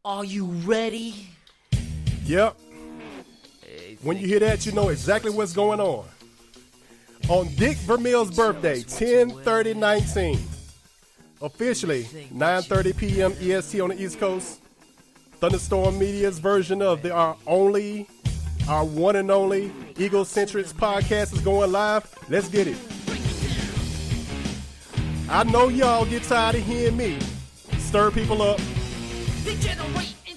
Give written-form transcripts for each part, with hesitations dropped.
Are you ready? Yep. When you hear that, you know exactly what's going on. On Dick Vermeil's birthday, 10/30/19, officially 9:30 p.m. EST on the East Coast, Thunderstorm Media's version of our one and only Egocentrics podcast is going live. Let's get it. I know y'all get tired of hearing me stir people up,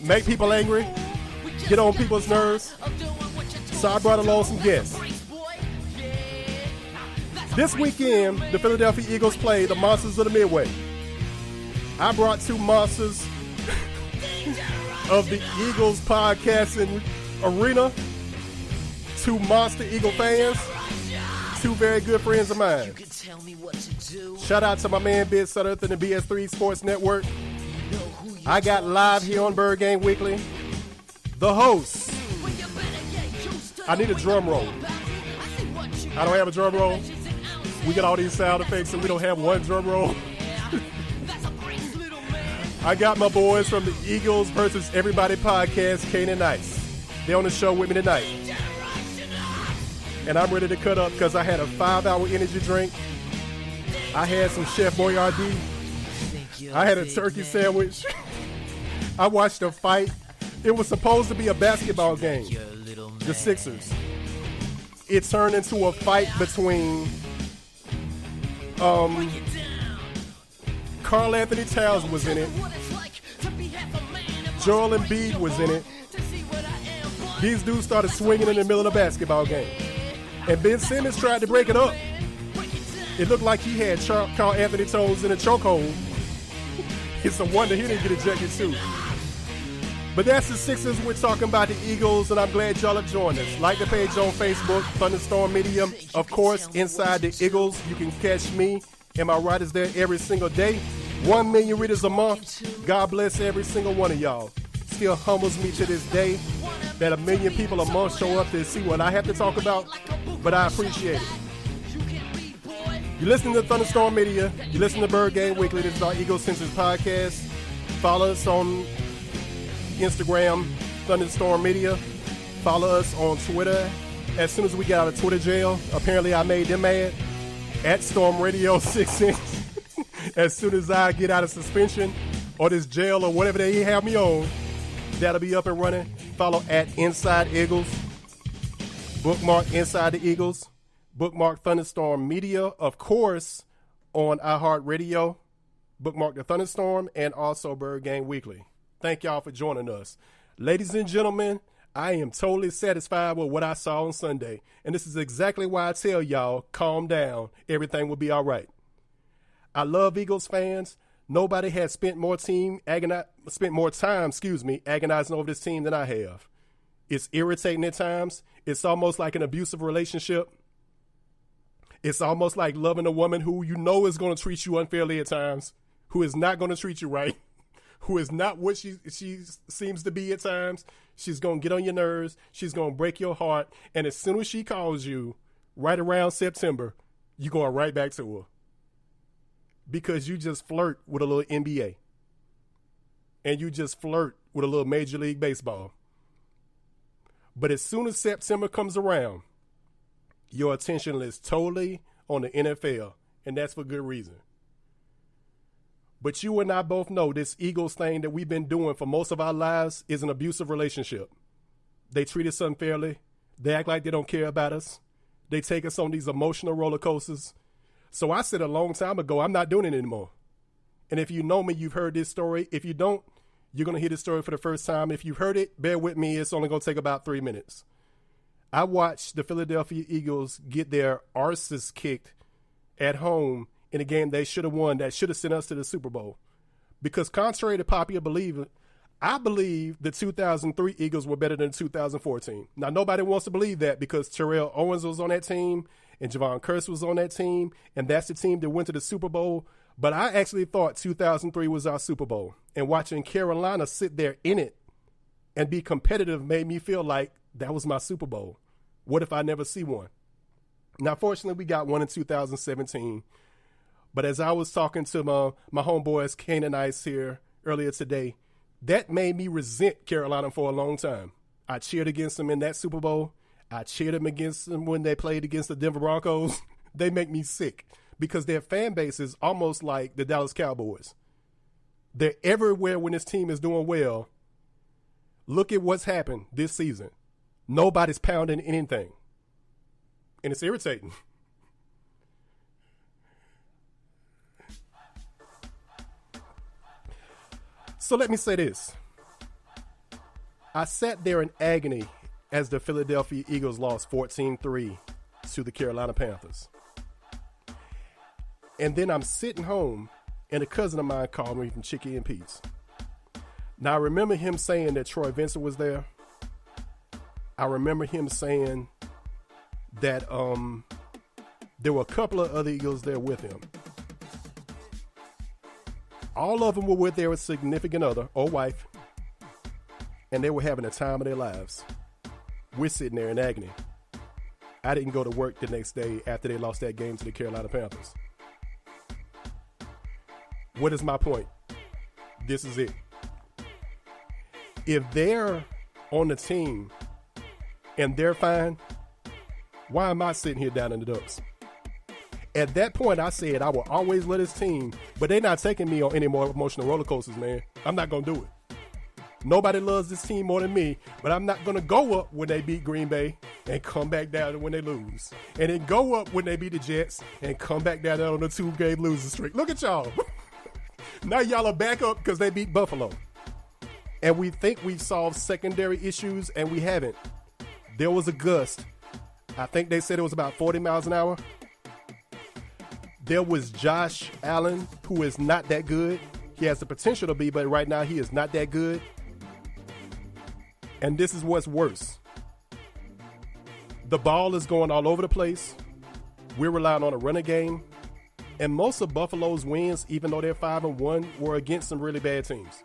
make people angry, get on people's nerves, so I brought along some guests. This weekend, the Philadelphia Eagles play the Monsters of the Midway. I brought two monsters of the Eagles podcasting arena, two monster Eagle fans, two very good friends of mine. Shout out to my man Biz Sutter and the BS3 Sports Network. I got live here on Birdgang Weekly, the host. I need a drum roll. I don't have a drum roll. We got all these sound effects and we don't have one drum roll. I got my boys from the Eagles versus Everybody podcast, Kane and Nice. They're on the show with me tonight. And I'm ready to cut up because I had a 5-hour energy drink. I had some Chef Boyardee. I had a turkey sandwich. I watched a fight. It was supposed to be a basketball game. The Sixers. It turned into a fight between Karl Anthony Towns was in it. Joel Embiid was in it. These dudes started swinging in the middle of the basketball game. And Ben Simmons tried to break it up. It looked like he had Karl Anthony Towns in a chokehold. It's a wonder he didn't get ejected too. But that's the Sixers. We're talking about the Eagles, and I'm glad y'all have joined us. Like the page on Facebook, Thunderstorm Media. Of course, Inside the Eagles, you can catch me and my writers there every single day. 1 million readers a month. God bless every single one of y'all. Still humbles me to this day that 1 million people a month show up to see what I have to talk about, but I appreciate it. You listen to Thunderstorm Media. You listen to Birdgang Weekly. This is our Egocentrics podcast. Follow us on Instagram, Thunderstorm Media. Follow us on Twitter. As soon as we get out of Twitter jail, apparently I made them mad, at Storm Radio 66. As soon as I get out of suspension or this jail or whatever they have me on, that'll be up and running. Follow at Inside Eagles. Bookmark Inside the Eagles. Bookmark Thunderstorm Media, of course, on iHeartRadio. Bookmark the Thunderstorm and also Birdgang Weekly. Thank y'all for joining us. Ladies and gentlemen, I am totally satisfied with what I saw on Sunday. And this is exactly why I tell y'all, calm down. Everything will be all right. I love Eagles fans. Nobody has spent more time agonizing over this team than I have. It's irritating at times. It's almost like an abusive relationship. It's almost like loving a woman who you know is going to treat you unfairly at times, who is not going to treat you right, who is not what she seems to be at times. She's going to get on your nerves. She's going to break your heart. And as soon as she calls you right around September, you're going right back to her. Because you just flirt with a little NBA. And you just flirt with a little Major League Baseball. But as soon as September comes around, your attention is totally on the NFL. And that's for good reason. But you and I both know this Eagles thing that we've been doing for most of our lives is an abusive relationship. They treat us unfairly. They act like they don't care about us. They take us on these emotional roller coasters. So I said a long time ago, I'm not doing it anymore. And if you know me, you've heard this story. If you don't, you're going to hear this story for the first time. If you've heard it, bear with me. It's only going to take about 3 minutes. I watched the Philadelphia Eagles get their arses kicked at home in a game they should have won that should have sent us to the Super Bowl. Because contrary to popular belief, I believe the 2003 Eagles were better than 2014. Now, nobody wants to believe that because Terrell Owens was on that team and Javon Curse was on that team, and that's the team that went to the Super Bowl. But I actually thought 2003 was our Super Bowl. And watching Carolina sit there in it and be competitive made me feel like that was my Super Bowl. What if I never see one? Now, fortunately, we got one in 2017. But as I was talking to my homeboys, Kane and Ice here earlier today, That made me resent Carolina for a long time. I cheered against them in that Super Bowl. I cheered them against them when they played against the Denver Broncos. They make me sick because their fan base is almost like the Dallas Cowboys. They're everywhere when this team is doing well. Look at what's happened this season. Nobody's pounding anything. And it's irritating. So let me say this. I sat there in agony as the Philadelphia Eagles lost 14-3 to the Carolina Panthers. And then I'm sitting home and a cousin of mine called me from Chicky and Pete's. Now, I remember him saying that Troy Vincent was there. I remember him saying that there were a couple of other Eagles there with him. All of them were with their significant other or wife, and they were having the time of their lives. We're sitting there in agony. I didn't go to work the next day after they lost that game to the Carolina Panthers. What is my point? This is it. If they're on the team and they're fine, why am I sitting here down in the dumps? At that point, I said I will always let this team, but they're not taking me on any more emotional roller coasters, man. I'm not going to do it. Nobody loves this team more than me, but I'm not going to go up when they beat Green Bay and come back down when they lose. And then go up when they beat the Jets and come back down on a 2-game losing streak. Look at y'all. Now y'all are back up because they beat Buffalo. And we think we've solved secondary issues, and we haven't. There was a gust. I think they said it was about 40 miles an hour. There was Josh Allen, who is not that good. He has the potential to be, but right now he is not that good. And this is what's worse. The ball is going all over the place. We're relying on a running game. And most of Buffalo's wins, even though they're 5-1, were against some really bad teams.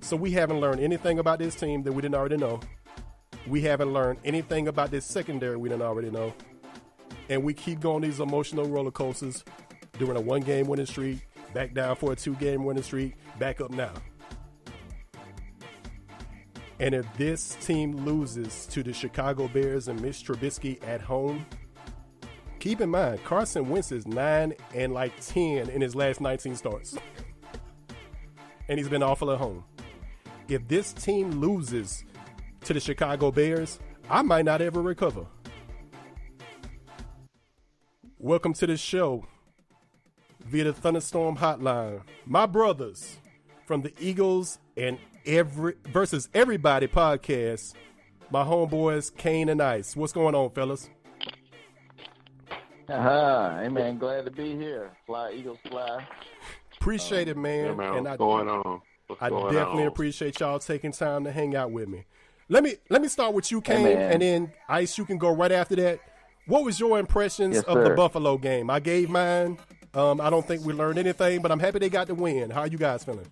So we haven't learned anything about this team that we didn't already know. We haven't learned anything about this secondary we didn't already know. And we keep going these emotional roller coasters during a 1-game winning streak, back down for a 2-game winning streak, back up now. And if this team loses to the Chicago Bears and Mitch Trubisky at home, keep in mind, Carson Wentz is 9-10 in his last 19 starts. And he's been awful at home. If this team loses to the Chicago Bears, I might not ever recover. Welcome to the show via the Thunderstorm Hotline. My brothers from the Eagles and versus Everybody podcast, my homeboys Kane and Ice. What's going on, fellas? Hey man, glad to be here. Fly Eagles fly. Appreciate it, man. Yeah, man. And what's going on? I definitely appreciate y'all taking time to hang out with me. Let me start with you, Kane, and then Ice, you can go right after that. What was your impressions of the Buffalo game? I gave mine. I don't think we learned anything, but I'm happy they got the win. How are you guys feeling?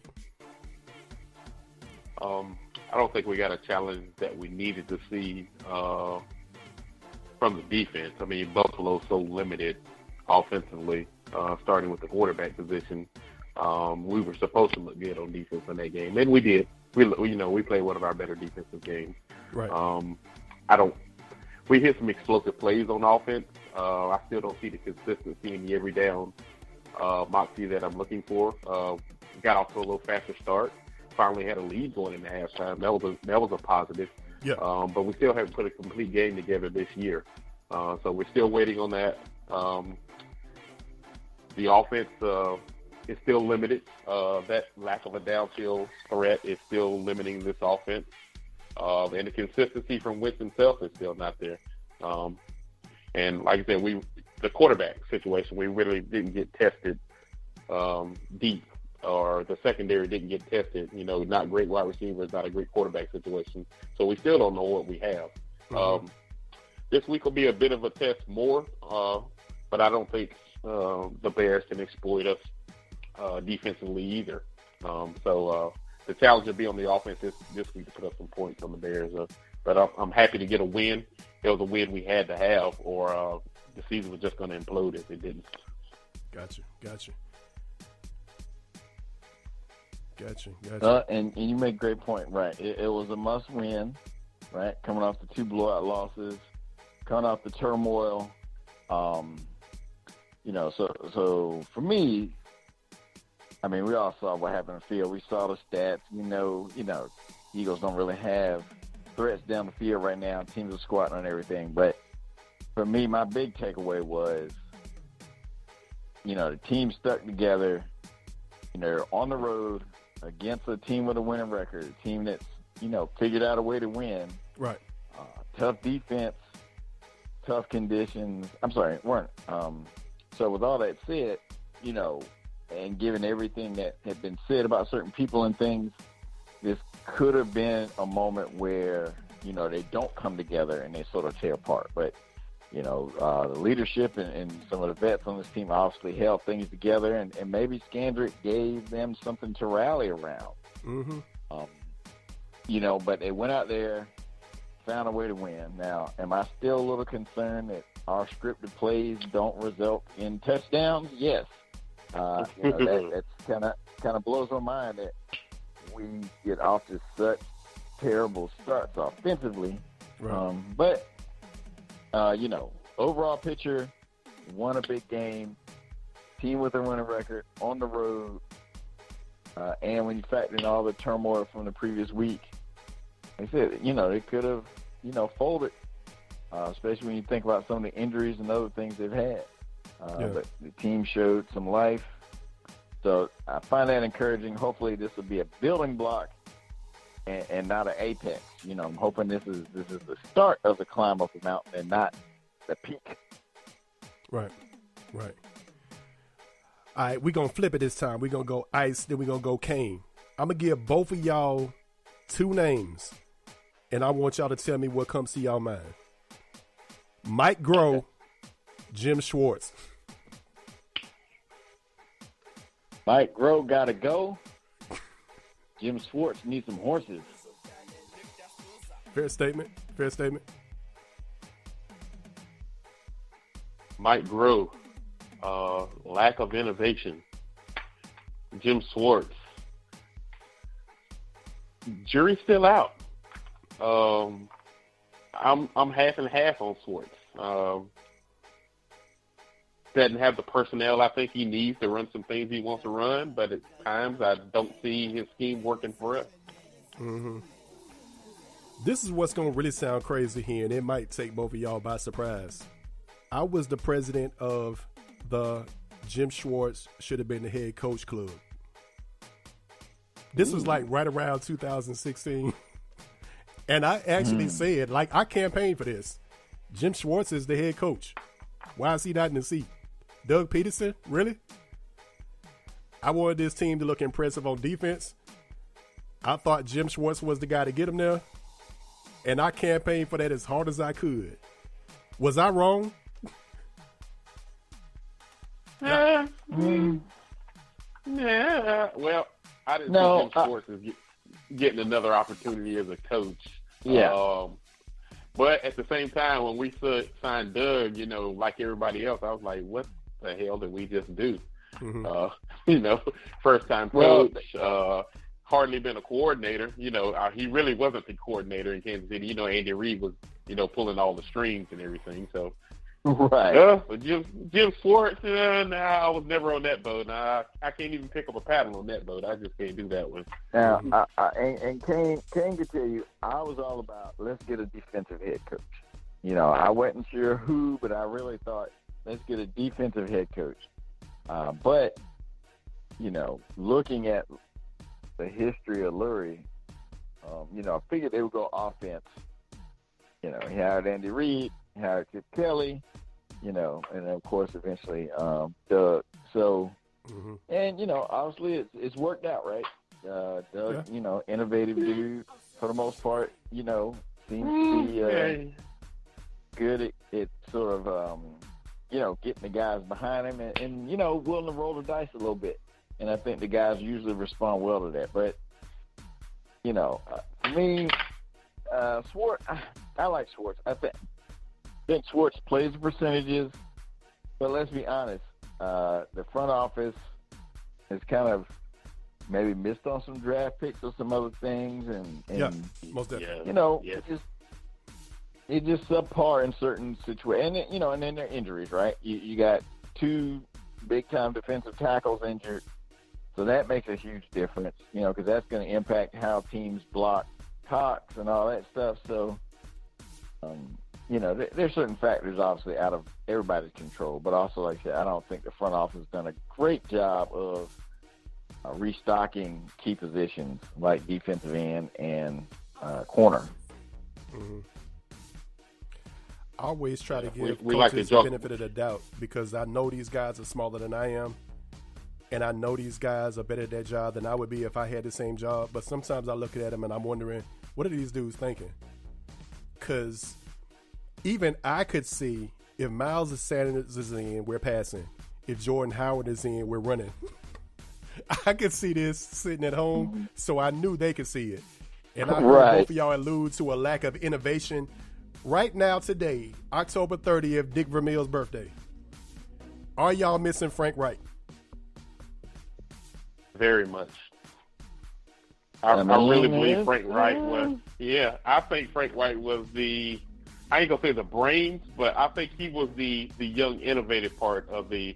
I don't think we got a challenge that we needed to see from the defense. I mean, Buffalo's so limited offensively, starting with the quarterback position. We were supposed to look good on defense in that game, and we did. We played one of our better defensive games. Right. We hit some explosive plays on offense. I still don't see the consistency in the every down moxie that I'm looking for. Got off to a little faster start. Finally had a lead going into halftime. That was a positive. Yeah. But we still haven't put a complete game together this year. So we're still waiting on that. The offense is still limited. That lack of a downfield threat is still limiting this offense. And the consistency from Wentz himself is still not there. And like I said, the quarterback situation, we really didn't get tested deep, or the secondary didn't get tested. Not great wide receivers, not a great quarterback situation. So we still don't know what we have. Mm-hmm. This week will be a bit of a test more, but I don't think the Bears can exploit us defensively either. So the challenge will be on the offense this week to put up some points on the Bears. But I'm happy to get a win. It was a win we had to have, or the season was just going to implode if it didn't. Gotcha. Gotcha. And you make a great point, right? It was a must-win, right? Coming off the 2 blowout losses, coming off the turmoil. So for me, I mean, we all saw what happened in the field. We saw the stats. Eagles don't really have threats down the field right now. Teams are squatting on everything. But for me, my big takeaway was, the team stuck together. They're on the road against a team with a winning record, a team that's, figured out a way to win. Right. Tough defense, tough conditions. Weren't. So with all that said, and given everything that had been said about certain people and things, this could have been a moment where, they don't come together and they sort of tear apart. But, the leadership and some of the vets on this team obviously held things together, and maybe Scandrick gave them something to rally around. Mm-hmm. But they went out there, found a way to win. Now, am I still a little concerned that our scripted plays don't result in touchdowns? Yes. That's kind of blows my mind that we get off to such terrible starts offensively. Right. But overall picture, won a big game, team with a winning record on the road, and when you factor in all the turmoil from the previous week, like I said, they could have, folded, especially when you think about some of the injuries and other things they've had. But the team showed some life. So I find that encouraging. Hopefully this will be a building block and not an apex. I'm hoping this is the start of the climb up the mountain and not the peak. Right. All right, we're going to flip it this time. We're going to go Ice, then we're going to go Kane. I'm going to give both of y'all 2 names, and I want y'all to tell me what comes to y'all mind. Mike Groh, Jim Schwartz. Mike Groh got to go. Jim Schwartz needs some horses. Fair statement. Mike Groh, lack of innovation. Jim Schwartz, jury's still out. I'm half and half on Schwartz. Doesn't have the personnel I think he needs to run some things he wants to run, but at times I don't see his scheme working for us. Mm-hmm. This is what's going to really sound crazy here, and it might take both of y'all by surprise. I was the president of the Jim Schwartz should have been the head coach club. This was like right around 2016. And I actually said, I campaigned for this. Jim Schwartz is the head coach. Why is he not in the seat? Doug Peterson? Really? I wanted this team to look impressive on defense. I thought Jim Schwartz was the guy to get him there. And I campaigned for that as hard as I could. Was I wrong? Yeah. Well, I didn't see Jim Schwartz as getting another opportunity as a coach. Yeah. But at the same time, when we signed Doug, like everybody else, I was like, what the hell did we just do? Mm-hmm. First-time coach, hardly been a coordinator. He really wasn't the coordinator in Kansas City. Andy Reid was, pulling all the strings and everything. So, right. But Jim Schwartz, I was never on that boat. I can't even pick up a paddle on that boat. I just can't do that one. Now, and Kane could tell you, I was all about let's get a defensive head coach. I wasn't sure who, but I really thought let's get a defensive head coach. But looking at the history of Lurie, I figured they would go offense. He hired Andy Reid, he hired Chip Kelly, and of course eventually Doug. So, and obviously it's worked out, right? Doug, innovative dude for the most part. Seems to be good at sort of getting the guys behind him and willing to roll the dice a little bit. And I think the guys usually respond well to that. But, for me, Schwartz, I like Schwartz. I think Schwartz plays the percentages. But let's be honest, the front office has kind of maybe missed on some draft picks or some other things, and most definitely. you know, it's just subpar in certain situations, and you know, and then there are injuries, right? You got 2 big-time defensive tackles injured, so that makes a huge difference, you know, because that's going to impact how teams block Cox and all that stuff. So, you know, there's certain factors obviously out of everybody's control, but also, like I said, I don't think the front office has done a great job of restocking key positions like defensive end and corner. Mm-hmm. I always try to give we coaches the benefit of the doubt because I know these guys are smaller than I am, and I know these guys are better at their job than I would be if I had the same job. But sometimes I look at them and I'm wondering, what are these dudes thinking? Because even I could see if Miles Sanders is in, we're passing. If Jordan Howard is in, we're running. I could see this sitting at home, so I knew they could see it. And I heard both of y'all allude to a lack of innovation. Right now, today, October 30th, Dick Vermeil's birthday. Are y'all missing Frank Wright? Very much. I really believe Frank Wright was. Yeah, I think Frank Wright was the. I ain't gonna say the brains, but I think he was the young, innovative part of the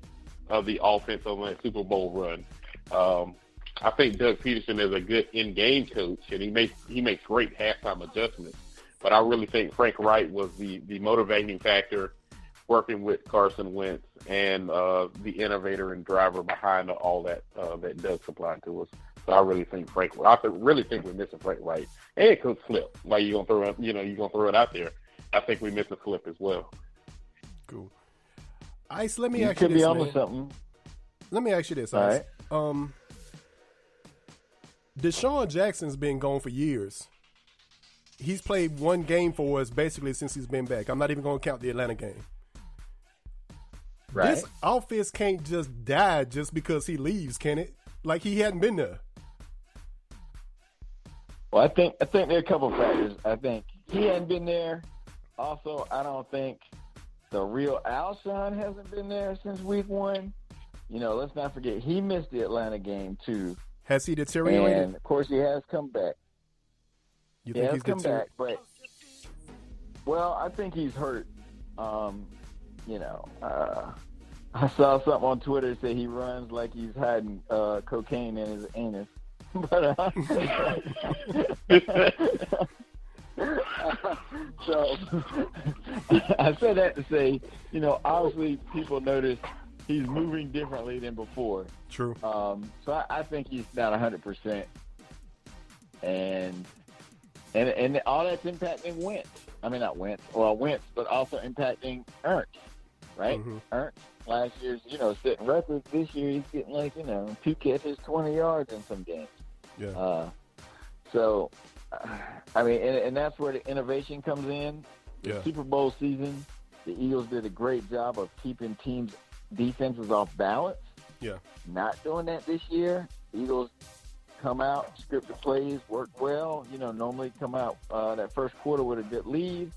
offense on that Super Bowl run. I think Doug Peterson is a good in-game coach, and he makes great halftime adjustments. But I really think Frank Wright was the motivating factor, working with Carson Wentz and the innovator and driver behind all that that Doug supplied to us. So I really think really think we're missing Frank Wright and Coach Flip. Like you're gonna throw it out there. I think we missed a Flip as well. Cool. Ice, let me ask you this. You could be on something. Let me ask you this, Ice. Right. Deshaun Jackson's been gone for years. He's played 1 game for us basically since he's been back. I'm not even going to count the Atlanta game. Right. This offense can't just die just because he leaves, can it? Like he hadn't been there. Well, I think there are a couple of factors. I think he hadn't been there. Also, I don't think the real Alshon hasn't been there since week 1. You know, let's not forget he missed the Atlanta game too. Has he deteriorated? And of course, he has come back. You think he's come back? But I think he's hurt. You know, I saw something on Twitter that say he runs like he's hiding cocaine in his anus. But so I said that to say, you know, obviously people notice he's moving differently than before. True. So I think he's not 100%, and all that's impacting Wentz. I mean, not Wentz, but also impacting Ernst, right? Mm-hmm. Ernst last year's, you know, setting records. This year he's getting 2 catches, 20 yards in some games. Yeah. So, I mean, and that's where the innovation comes in. The Super Bowl season, the Eagles did a great job of keeping teams' defenses off balance. Yeah. Not doing that this year. Eagles come out, script the plays, work well. You know, normally come out that first quarter with a good lead.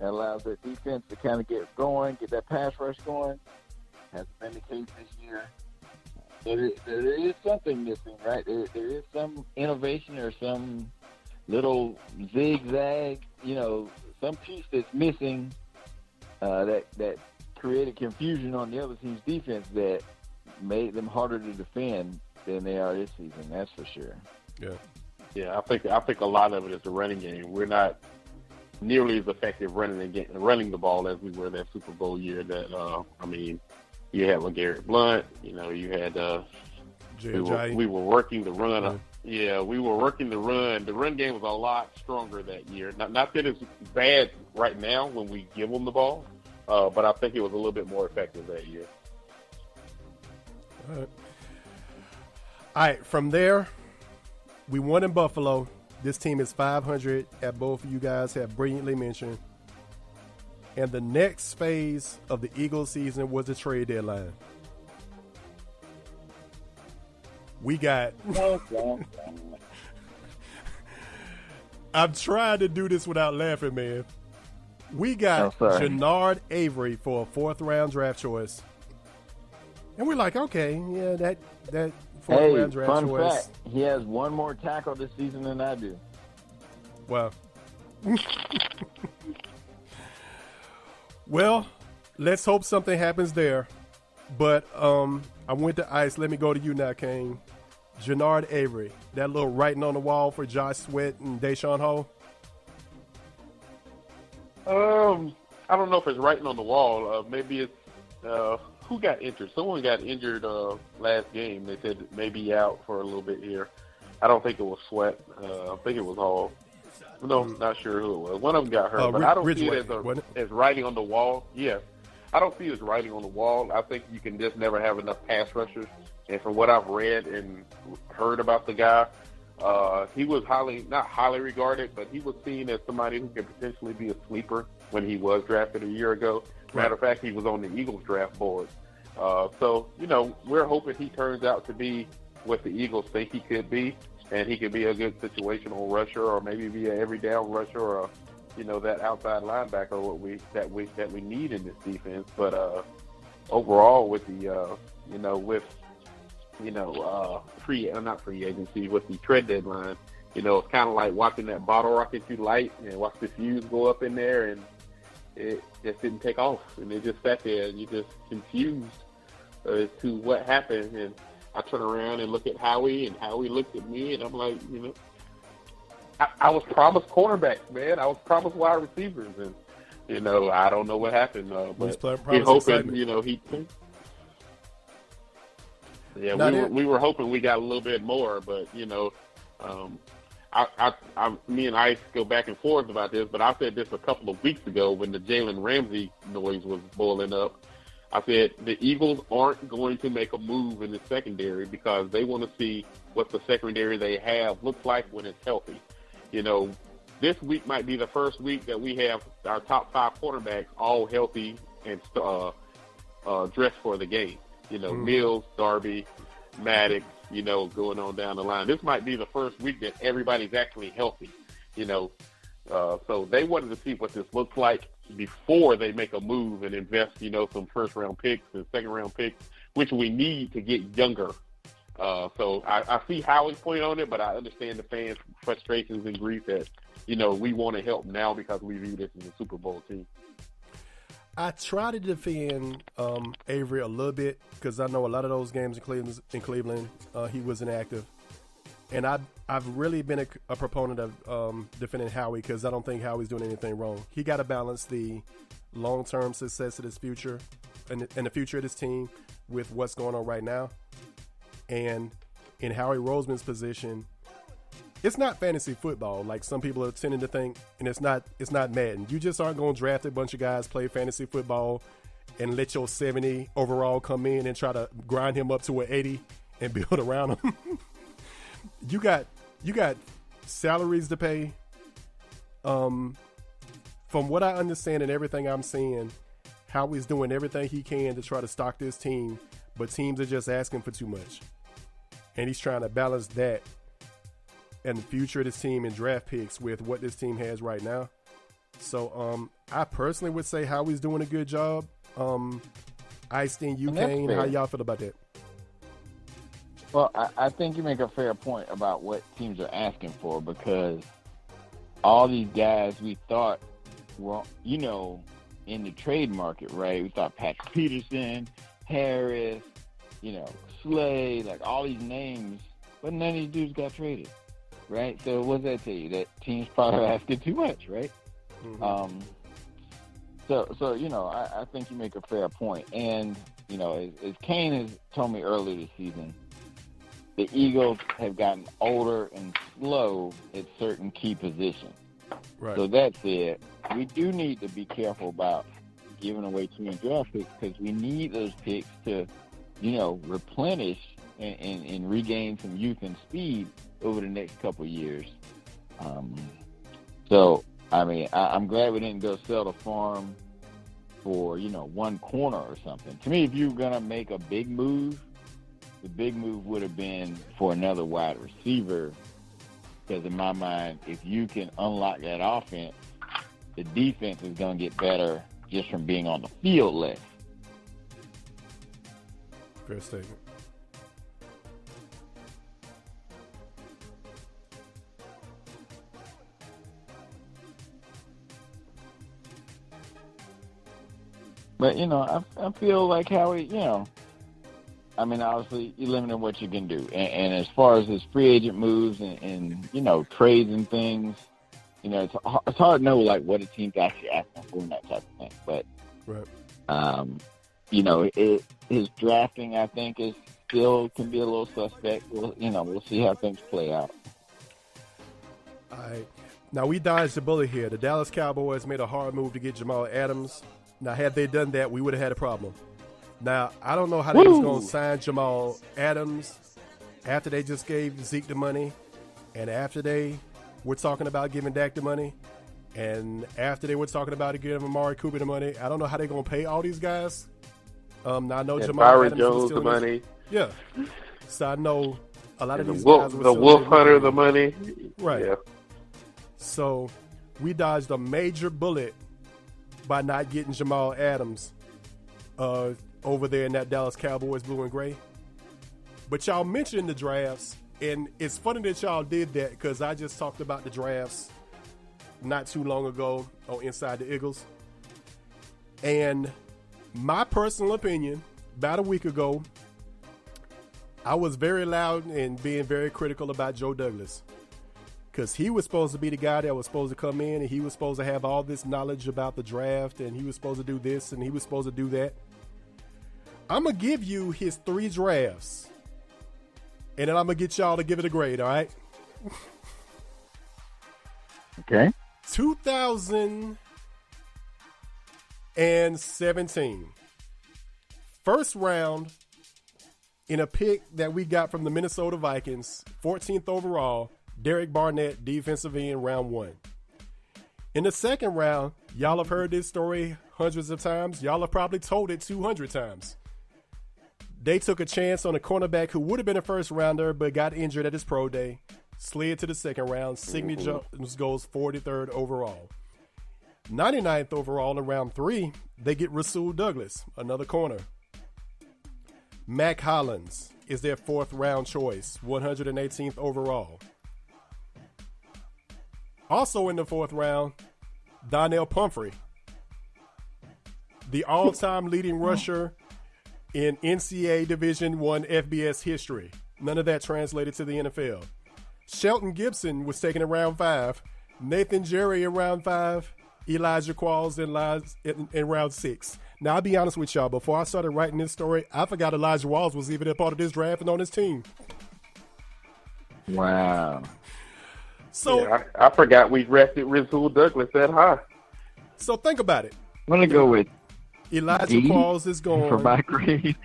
That allows their defense to kind of get going, get that pass rush going. Hasn't been the case this year. There is something missing, right? There is some innovation or some little zigzag, you know, some piece that's missing that created confusion on the other team's defense that made them harder to defend than they are this season. That's for sure. Yeah. I think a lot of it is the running game. We're not nearly as effective running the ball as we were that Super Bowl year. That I mean, you had LeGarrette Blount. You know, you had we were working the run. Yeah, we were working the run. The run game was a lot stronger that year. Not that it's bad right now when we give them the ball, but I think it was a little bit more effective that year. All right. From there, we won in Buffalo. This team is 500, as both of you guys have brilliantly mentioned. And the next phase of the Eagles season was the trade deadline. We got... I'm trying to do this without laughing, man. We got Jannard Avery for a 4th-round draft choice. And we're like, okay, yeah, that fourth round draft fun choice. fact, he has one more tackle this season than I do. Wow. Well, let's hope something happens there. But I went to ice. Let me go to you now, Kane. Jannard Avery, that little writing on the wall for Josh Sweat and Deshaun Hall. I don't know if it's writing on the wall. Maybe it's who got injured. Someone got injured last game. They said maybe out for a little bit here. I don't think it was Sweat. I think it was Hall. No, not sure who it was. One of them got hurt, but I don't see it as writing on the wall. Yes. I don't see it as writing on the wall. I think you can just never have enough pass rushers. And from what I've read and heard about the guy, he was not highly regarded, but he was seen as somebody who could potentially be a sleeper when he was drafted a year ago. Matter of fact, he was on the Eagles draft board. So, we're hoping he turns out to be what the Eagles think he could be, and he could be a good situational rusher or maybe be an every down rusher or that outside linebacker that we need in this defense. But overall, with the not free agency, with the trade deadline, it's kind of like watching that bottle rocket you light and watch the fuse go up in there, and it just didn't take off, and it just sat there, and you're just confused as to what happened. And I turn around and look at Howie, and Howie looked at me, and I'm like, I was promised cornerbacks, man. I was promised wide receivers, and I don't know what happened. But we're hoping, we were hoping we got a little bit more, but me and Ice go back and forth about this. But I said this a couple of weeks ago when the Jalen Ramsey noise was boiling up. I said the Eagles aren't going to make a move in the secondary because they want to see what the secondary they have looks like when it's healthy. This week might be the first week that we have our top 5 quarterbacks all healthy and dressed for the game. Mills, Darby, Maddox, going on down the line. This might be the first week that everybody's actually healthy, So they wanted to see what this looks like before they make a move and invest, some first-round picks and second-round picks, which we need to get younger. So I see Howie's point on it, but I understand the fans' frustrations and grief that, we want to help now because we view this as a Super Bowl team. I try to defend Avery a little bit because I know a lot of those games in Cleveland he was inactive. And I've really been a proponent of defending Howie because I don't think Howie's doing anything wrong. He got to balance the long-term success of his future and the future of this team with what's going on right now. And in Howie Roseman's position, it's not fantasy football like some people are tending to think, and it's not Madden. You just aren't going to draft a bunch of guys, play fantasy football, and let your 70 overall come in and try to grind him up to an 80 and build around him. You got salaries to pay. From what I understand and everything I'm seeing, Howie's doing everything he can to try to stock this team, but teams are just asking for too much. And he's trying to balance that and the future of this team and draft picks with what this team has right now. So I personally would say Howie's doing a good job. Einstein, Kane, how y'all feel about that? Well, I think you make a fair point about what teams are asking for because all these guys we thought were, in the trade market, right? We thought Patrick Peterson, Harris, Slay, like all these names, but none of these dudes got traded, right? So what does that tell you? That teams probably are asking too much, right? Mm-hmm. So I think you make a fair point. And, as Kane has told me earlier this season, the Eagles have gotten older and slow at certain key positions. Right. So that said, we do need to be careful about giving away too many draft picks because we need those picks to, replenish and regain some youth and speed over the next couple of years. I'm glad we didn't go sell the farm for, one corner or something. To me, if you were going to make a big move, the big move would have been for another wide receiver because in my mind, if you can unlock that offense, the defense is going to get better just from being on the field less. Fair statement. But, I feel like Howie, I mean, obviously, you're limiting what you can do. And as far as his free agent moves and trades and things, it's hard to know, like, what a team's actually asking for and that type of thing. But, right. His drafting, I think, is still can be a little suspect. We'll see how things play out. All right. Now, we dodged the bullet here. The Dallas Cowboys made a hard move to get Jamal Adams. Now, had they done that, we would have had a problem. Now, I don't know how they was going to sign Jamal Adams after they just gave Zeke the money, and after they were talking about giving Dak the money, and after they were talking about giving Amari Cooper the money. I don't know how they're going to pay all these guys. Now, I know Jamal Byron Adams Jones is still the money. Yeah. So I know a lot of these guys. Guys the Wolf Hunter the money. Right. Yeah. So we dodged a major bullet by not getting Jamal Adams over there in that Dallas Cowboys blue and gray. But y'all mentioned the drafts, and it's funny that y'all did that because I just talked about the drafts not too long ago on Inside the Eagles. And my personal opinion, about a week ago, I was very loud and being very critical about Joe Douglas. Because he was supposed to be the guy that was supposed to come in, and he was supposed to have all this knowledge about the draft, and he was supposed to do this, and he was supposed to do that. I'm going to give you his 3 drafts, and then I'm going to get y'all to give it a grade, all right? Okay. 2017. First round in a pick that we got from the Minnesota Vikings, 14th overall, Derek Barnett, defensive end, round 1. In the second round, y'all have heard this story hundreds of times. Y'all have probably told it 200 times. They took a chance on a cornerback who would have been a first rounder but got injured at his pro day. Slid to the second round. Sidney Jones goes 43rd overall. 99th overall in round 3, they get Rasul Douglas, another corner. Mac Hollins is their 4th round choice, 118th overall. Also in the 4th round, Donnell Pumphrey, the all-time leading rusher in NCAA Division I FBS history. None of that translated to the NFL. Shelton Gibson was taken in round 5. Nathan Jerry in round 5. Elijah Qualls in round 6. Now, I'll be honest with y'all. Before I started writing this story, I forgot Elijah Qualls was even a part of this draft and on his team. Wow. So yeah, I forgot we drafted Rasul Douglas that high. So think about it. I'm going to go with Elijah Qualls is gone. For my grade.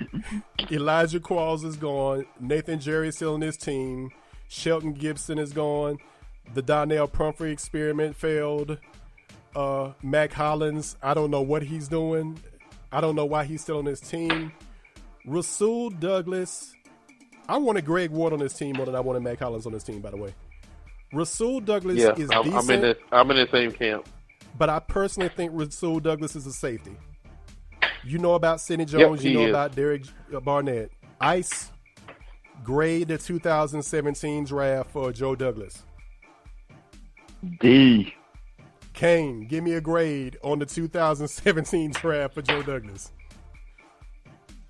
Elijah Qualls is gone. Nathan Jerry is still on his team. Shelton Gibson is gone. The Donnell Pumphrey experiment failed. Mac Hollins, I don't know what he's doing. I don't know why he's still on his team. Rasul Douglas, I wanted Greg Ward on his team more than I wanted Mac Hollins on his team, by the way. Rasul Douglas is decent. I'm in the same camp. But I personally think Rasul Douglas is a safety. You know about Sidney Jones. You know about Derek Barnett. Ice, grade the 2017 draft for Joe Douglas. D. Kane, give me a grade on the 2017 draft for Joe Douglas.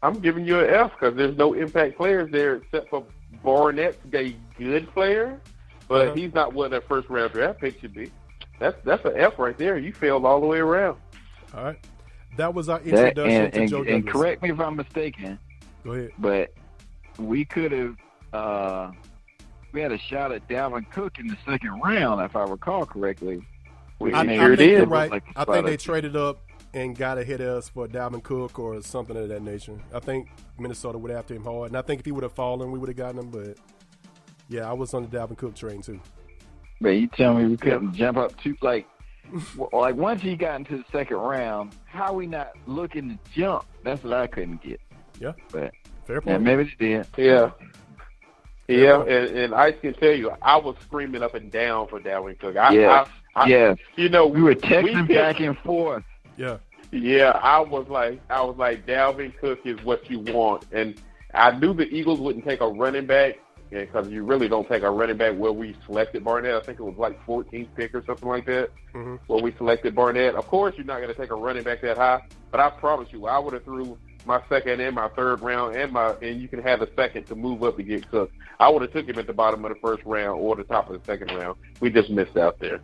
I'm giving you an F because there's no impact players there except for Barnett's a good player, but he's not what a first-round draft pick should be. That's an F right there. You failed all the way around. All right. That was our introduction to Joe Douglas. And correct me if I'm mistaken. Go ahead. But we could have we had a shot at Dalvin Cook in the second round, if I recall correctly. I think you're right. Like I think they traded up and got ahead of us for Dalvin Cook or something of that nature. I think Minnesota would have after him hard. And I think if he would have fallen, we would have gotten him. But, yeah, I was on the Dalvin Cook train, too. But you tell me we couldn't jump up to, like once he got into the second round, how we not looking to jump? That's what I couldn't get. Yeah. But fair point. Maybe they did. Yeah. Yeah, and I can tell you, I was screaming up and down for Dalvin Cook. Yes. You know, we were texting back and forth. Yeah. Yeah, I was like, Dalvin Cook is what you want, and I knew the Eagles wouldn't take a running back because you really don't take a running back where we selected Barnett. I think it was like 14th pick or something like that, where we selected Barnett. Of course, you're not going to take a running back that high, but I promise you, I would have threw my second and my third round, and you can have a second to move up to get Cook. I would have took him at the bottom of the first round or the top of the second round. We just missed out there.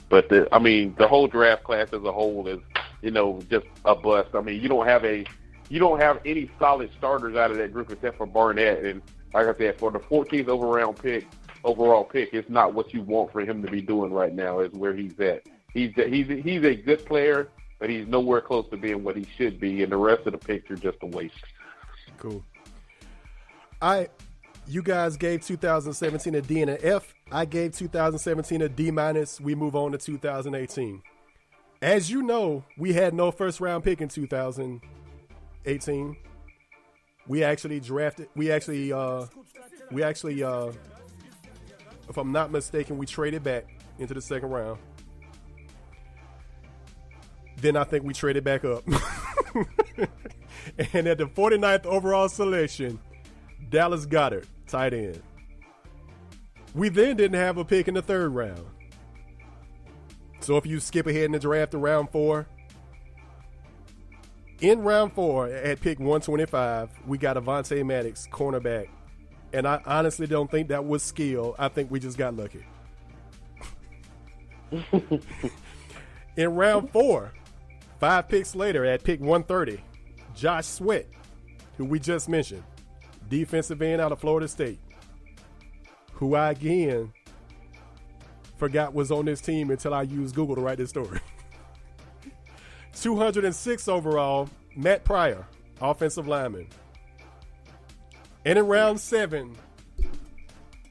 But the whole draft class as a whole is, just a bust. I mean, you don't have any solid starters out of that group except for Barnett. And like I said, for the 14th overall pick, it's not what you want for him to be doing right now. Is where he's at. He's a good player, but he's nowhere close to being what he should be. And the rest of the picks are just a waste. Cool. You guys gave 2017 a D and an F. I gave 2017 a D minus. We move on to 2018. As you know, we had no first round pick in 2018. We actually, if I'm not mistaken, we traded back into the second round. Then I think we traded back up. And at the 49th overall selection, Dallas Goedert, tight end. We then didn't have a pick in the third round. So if you skip ahead in the draft to round 4, in round 4 at pick 125, we got Avonte Maddox, cornerback. And I honestly don't think that was skill. I think we just got lucky. In round 4, 5 picks later at pick 130, Josh Sweat, who we just mentioned, defensive end out of Florida State, who I again forgot was on this team until I used Google to write this story. 206 overall, Matt Pryor, offensive lineman. And in round 7,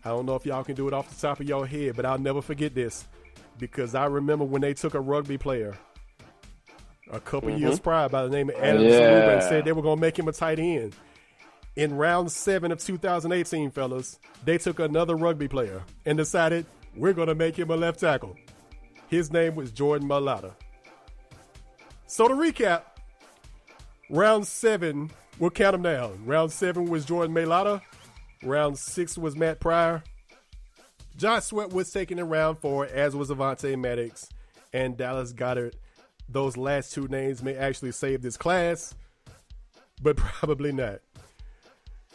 I don't know if y'all can do it off the top of your head, but I'll never forget this because I remember when they took a rugby player a couple years prior by the name of Adam Saluba and said they were going to make him a tight end. In round 7 of 2018, fellas, they took another rugby player and decided we're going to make him a left tackle. His name was Jordan Mailata. So to recap, round 7, we'll count them down. Round 7 was Jordan Mailata. Round 6 was Matt Pryor. Josh Sweat was taken in round 4, as was Avonte Maddox and Dallas Goedert. Those last 2 names may actually save this class, but probably not.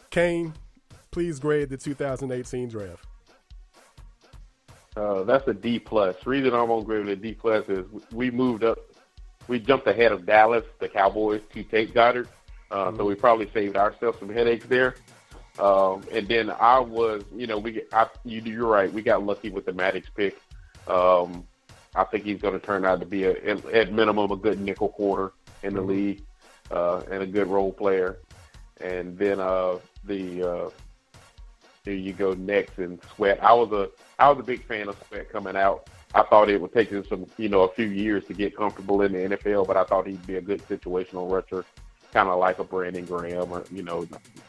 Kane, please grade the 2018 draft. That's a D+. The reason I'm going to grade it a D+ is we moved up. We jumped ahead of Dallas, the Cowboys, to take Goddard. So we probably saved ourselves some headaches there. And then I was, you're right. We got lucky with the Maddox pick. I think he's going to turn out to be, at minimum, a good nickel quarter in the league and a good role player. And then here you go next in Sweat. I was a big fan of Sweat coming out. I thought it would take him a few years to get comfortable in the NFL, but I thought he'd be a good situational rusher, kind of like a Brandon Graham, or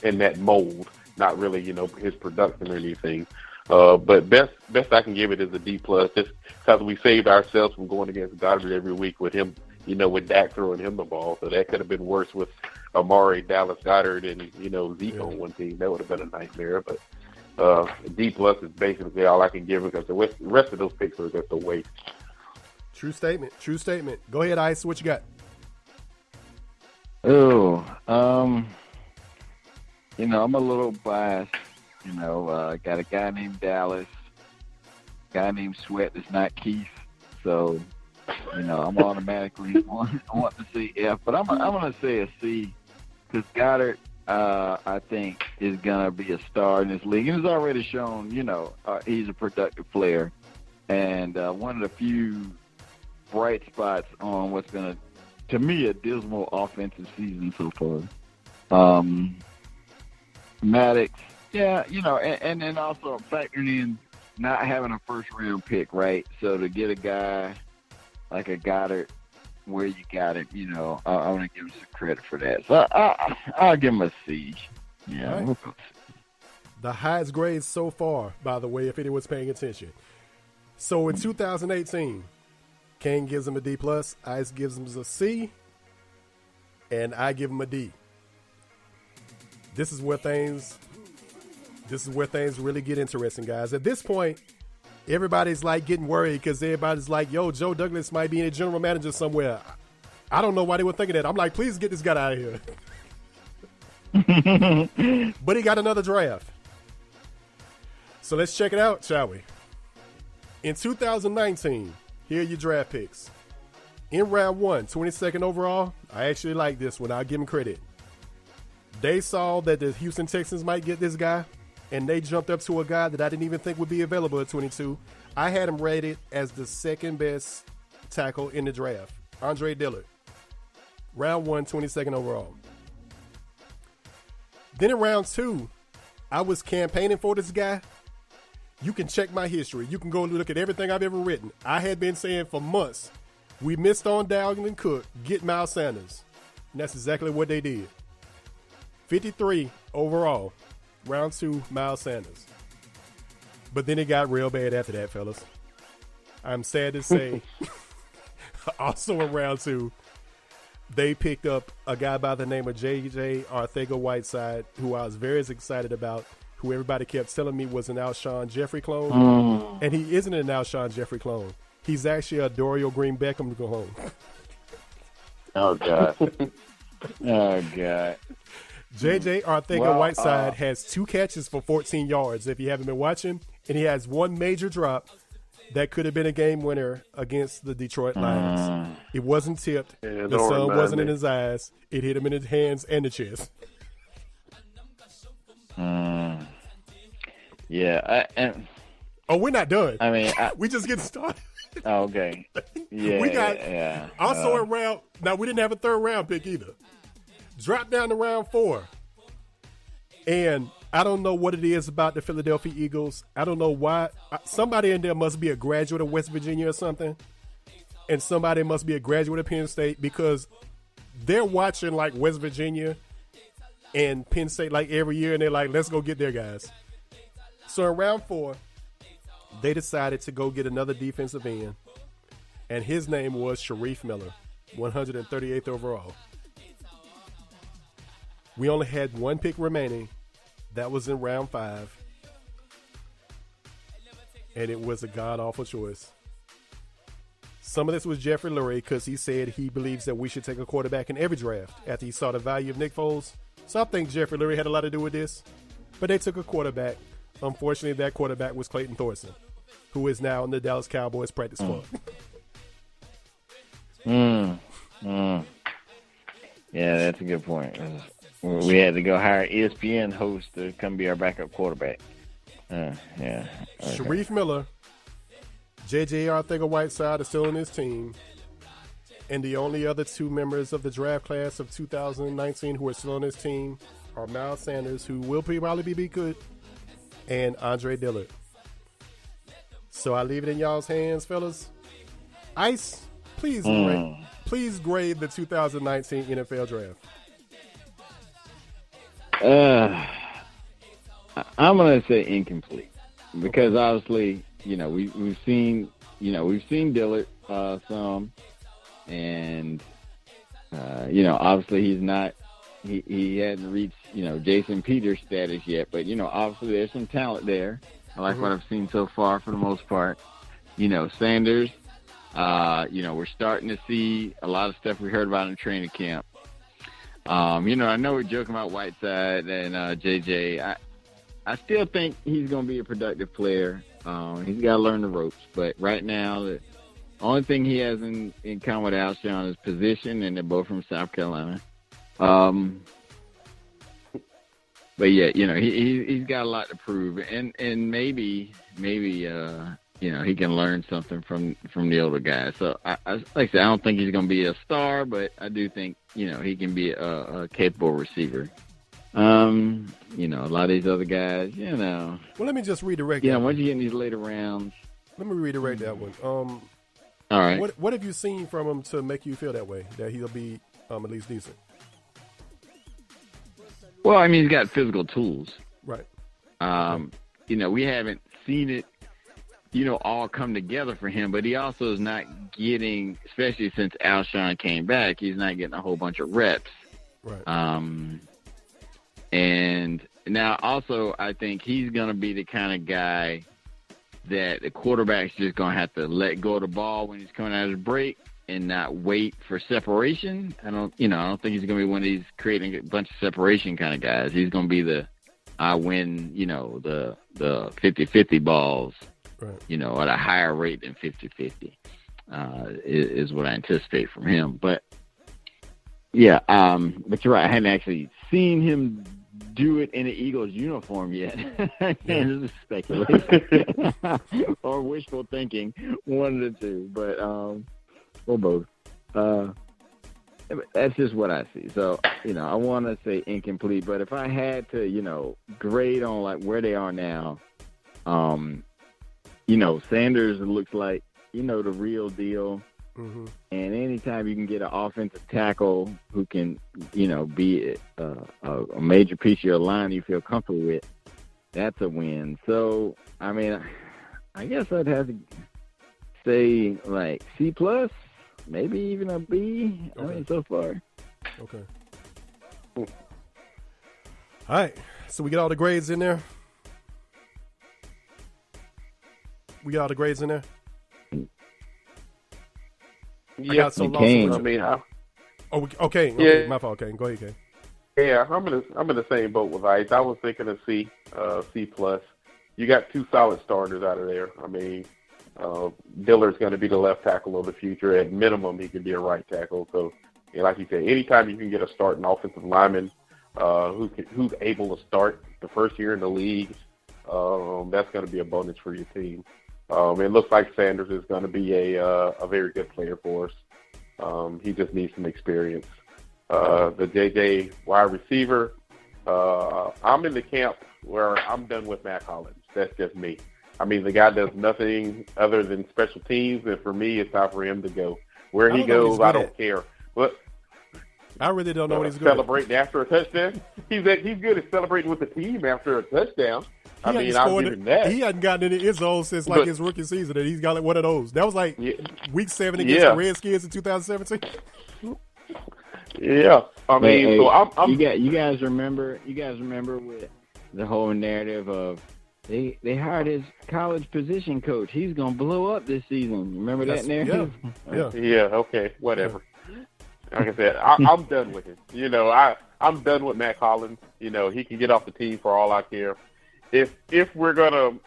in that mold. Not really, his production or anything. But best I can give it is a D+, just because we saved ourselves from going against Goddard every week with him, with Dak throwing him the ball. So that could have been worse with Amari, Dallas Goedert, and Zeke on one team. That would have been a nightmare. But D+ is basically all I can give because the rest of those picks are just a waste. True statement. Go ahead, Ice. What you got? I'm a little biased. Got a guy named Dallas, guy named Sweat that's not Keith. So, I'm automatically want to say F, but I'm going to say a C because Goddard, I think, is going to be a star in this league. And he's already shown, he's a productive player. And one of the few bright spots on what's going to me, a dismal offensive season so far. Maddox, and then also factoring in not having a first-round pick, right? So to get a guy like a Goddard where you got it, I want to give him some credit for that. So I'll give him a C. Yeah. Right. The highest grade so far, by the way, if anyone's paying attention. So in 2018, Kane gives him a D+, Ice gives him a C, and I give him a D. This is where things This is where things really get interesting, guys. At this point, everybody's like getting worried because everybody's like, yo, Joe Douglas might be a general manager somewhere. I don't know why they were thinking that. I'm like, please get this guy out of here. But he got another draft. So let's check it out, shall we? In 2019, here are your draft picks. In round 1, 22nd overall, I actually like this one. I'll give him credit. They saw that the Houston Texans might get this guy, and they jumped up to a guy that I didn't even think would be available at 22. I had him rated as the second best tackle in the draft, Andre Dillard. Round 1, 22nd overall. Then in round 2, I was campaigning for this guy. You can check my history. You can go look at everything I've ever written. I had been saying for months, we missed on Dalvin Cook, get Miles Sanders. And that's exactly what they did. 53 overall. Round 2, Miles Sanders. But then it got real bad after that, fellas. I'm sad to say, also in round 2, they picked up a guy by the name of J.J. Arcega-Whiteside, who I was very excited about, who everybody kept telling me was an Alshon Jeffrey clone. And he isn't an Alshon Jeffrey clone. He's actually a Dorial Green Beckham clone. Oh, God. Oh, God. J.J. Arcega-Whiteside has 2 catches for 14 yards, if you haven't been watching, and he has 1 major drop that could have been a game winner against the Detroit Lions. It wasn't tipped. Yeah, the sun wasn't in his eyes. It hit him in his hands and the chest. Yeah. We're not done. I mean, we just getting started. Okay. Yeah. We got yeah. also in round. Now we didn't have a 3rd round pick either. Drop down to round 4, and I don't know what it is about the Philadelphia Eagles. I don't know why. Somebody in there must be a graduate of West Virginia or something, and somebody must be a graduate of Penn State, because they're watching like West Virginia and Penn State like every year, and they're like, let's go get their guys. So in round 4, they decided to go get another defensive end, and his name was Sharif Miller, 138th overall. We only had 1 pick remaining. That was in round 5. And it was a god-awful choice. Some of this was Jeffrey Lurie, because he said he believes that we should take a quarterback in every draft after he saw the value of Nick Foles. So I think Jeffrey Lurie had a lot to do with this. But they took a quarterback. Unfortunately, that quarterback was Clayton Thorson, who is now in the Dallas Cowboys practice squad. Yeah, that's a good point. We had to go hire ESPN host to come be our backup quarterback. Yeah. Okay. Sharif Miller, J.J. Arcega-Whiteside is still on his team, and the only other 2 members of the draft class of 2019 who are still on his team are Miles Sanders, who will probably be good, and Andre Dillard. So I leave it in y'all's hands, fellas. Ice, please grade the 2019 NFL draft. I'm gonna say incomplete, because obviously, we've seen Dillard some, and obviously he hadn't reached Jason Peters status yet, but obviously there's some talent there. I like what I've seen so far for the most part. Sanders, we're starting to see a lot of stuff we heard about in training camp. I know we're joking about Whiteside and JJ. I still think he's going to be a productive player. He's got to learn the ropes. But right now, the only thing he has in common with Alshon is position, and they're both from South Carolina. But yeah, he's got a lot to prove, and maybe he can learn something from the older guys. So like I said, I don't think he's going to be a star, but I do think he can be a capable receiver. A lot of these other guys, Well, let me just redirect. Once you get in these later rounds, let me redirect that one. All right. What have you seen from him to make you feel that way, that he'll be at least decent? Well, I mean, he's got physical tools. Right. We haven't seen it, all come together for him, but he also is not getting, especially since Alshon came back, he's not getting a whole bunch of reps. Right. And, Now, also, I think he's going to be the kind of guy that the quarterback's just going to have to let go of the ball when he's coming out of his break and not wait for separation. I don't think he's going to be one of these creating a bunch of separation kind of guys. He's going to be the I win, the 50-50 balls, right. At a higher rate than 50-50 is what I anticipate from him. But yeah, but you're right. I hadn't actually seen him do it in an Eagles uniform yet. This is speculation or wishful thinking, one of the two, but or both. That's just what I see. So, I want to say incomplete, but if I had to, grade on like where they are now, Sanders looks like, the real deal. Mm-hmm. And anytime you can get an offensive tackle who can, be a major piece of your line you feel comfortable with, that's a win. So, I mean, I guess I'd have to say like C+, maybe even a B. Okay. I mean, so far. Okay. All right. So we get all the grades in there. We got all the grades in there. Yeah, okay. Okay. Yeah. My fault. Okay, go ahead, Kane. Yeah, I'm in the same boat with Ice. I was thinking of C+. You got two solid starters out of there. I mean, Dillard's going to be the left tackle of the future. At minimum, he could be a right tackle. So, like you said, anytime you can get a starting offensive lineman who's able to start the first year in the league, that's going to be a bonus for your team. It looks like Sanders is going to be a very good player for us. He just needs some experience. The JJ wide receiver, I'm in the camp where I'm done with Matt Collins. That's just me. I mean, the guy does nothing other than special teams, and for me, it's time for him to go. Where he goes, I don't care. But I really don't know what he's good celebrating after a touchdown. He's good at celebrating with the team after a touchdown. I'll give him that. He hadn't gotten any end zone since his rookie season, and he's got like one of those. That was like week 7 against the Redskins in 2017. Yeah, I mean, so I'm. You guys remember with the whole narrative of they hired his college position coach. He's gonna blow up this season. Remember that narrative? Yeah. Okay. Whatever. Like I said, I'm done with it. I'm done with Matt Collins. He can get off the team for all I care. If we're gonna,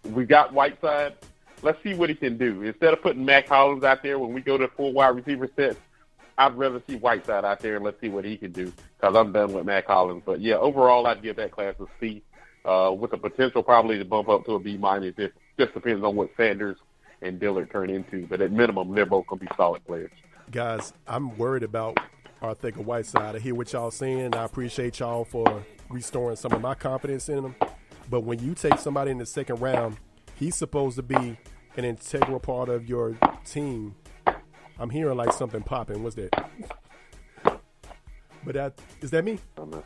we got Whiteside, let's see what he can do. Instead of putting Matt Collins out there when we go to full wide receiver sets, I'd rather see Whiteside out there and let's see what he can do because I'm done with Matt Collins. But yeah, overall, I'd give that class a C, with the potential probably to bump up to a B-. It just depends on what Sanders and Dillard turn into. But at minimum, they're both gonna be solid players. Guys, I'm worried about our thick of Whiteside. I hear what y'all saying. I appreciate y'all for restoring some of my confidence in him. But when you take somebody in the second round, he's supposed to be an integral part of your team. I'm hearing like something popping. What's that? But is that me? I don't know.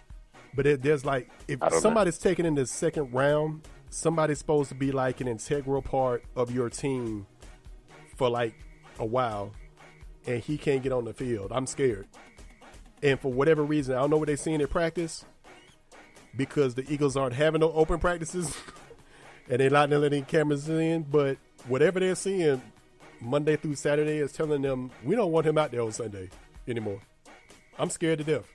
But there's like, if somebody's taken in the second round, somebody's supposed to be like an integral part of your team for like a while, and he can't get on the field. I'm scared. And for whatever reason, I don't know what they're seeing in practice, because the Eagles aren't having no open practices and they're not letting cameras in. But whatever they're seeing Monday through Saturday is telling them we don't want him out there on Sunday anymore. I'm scared to death.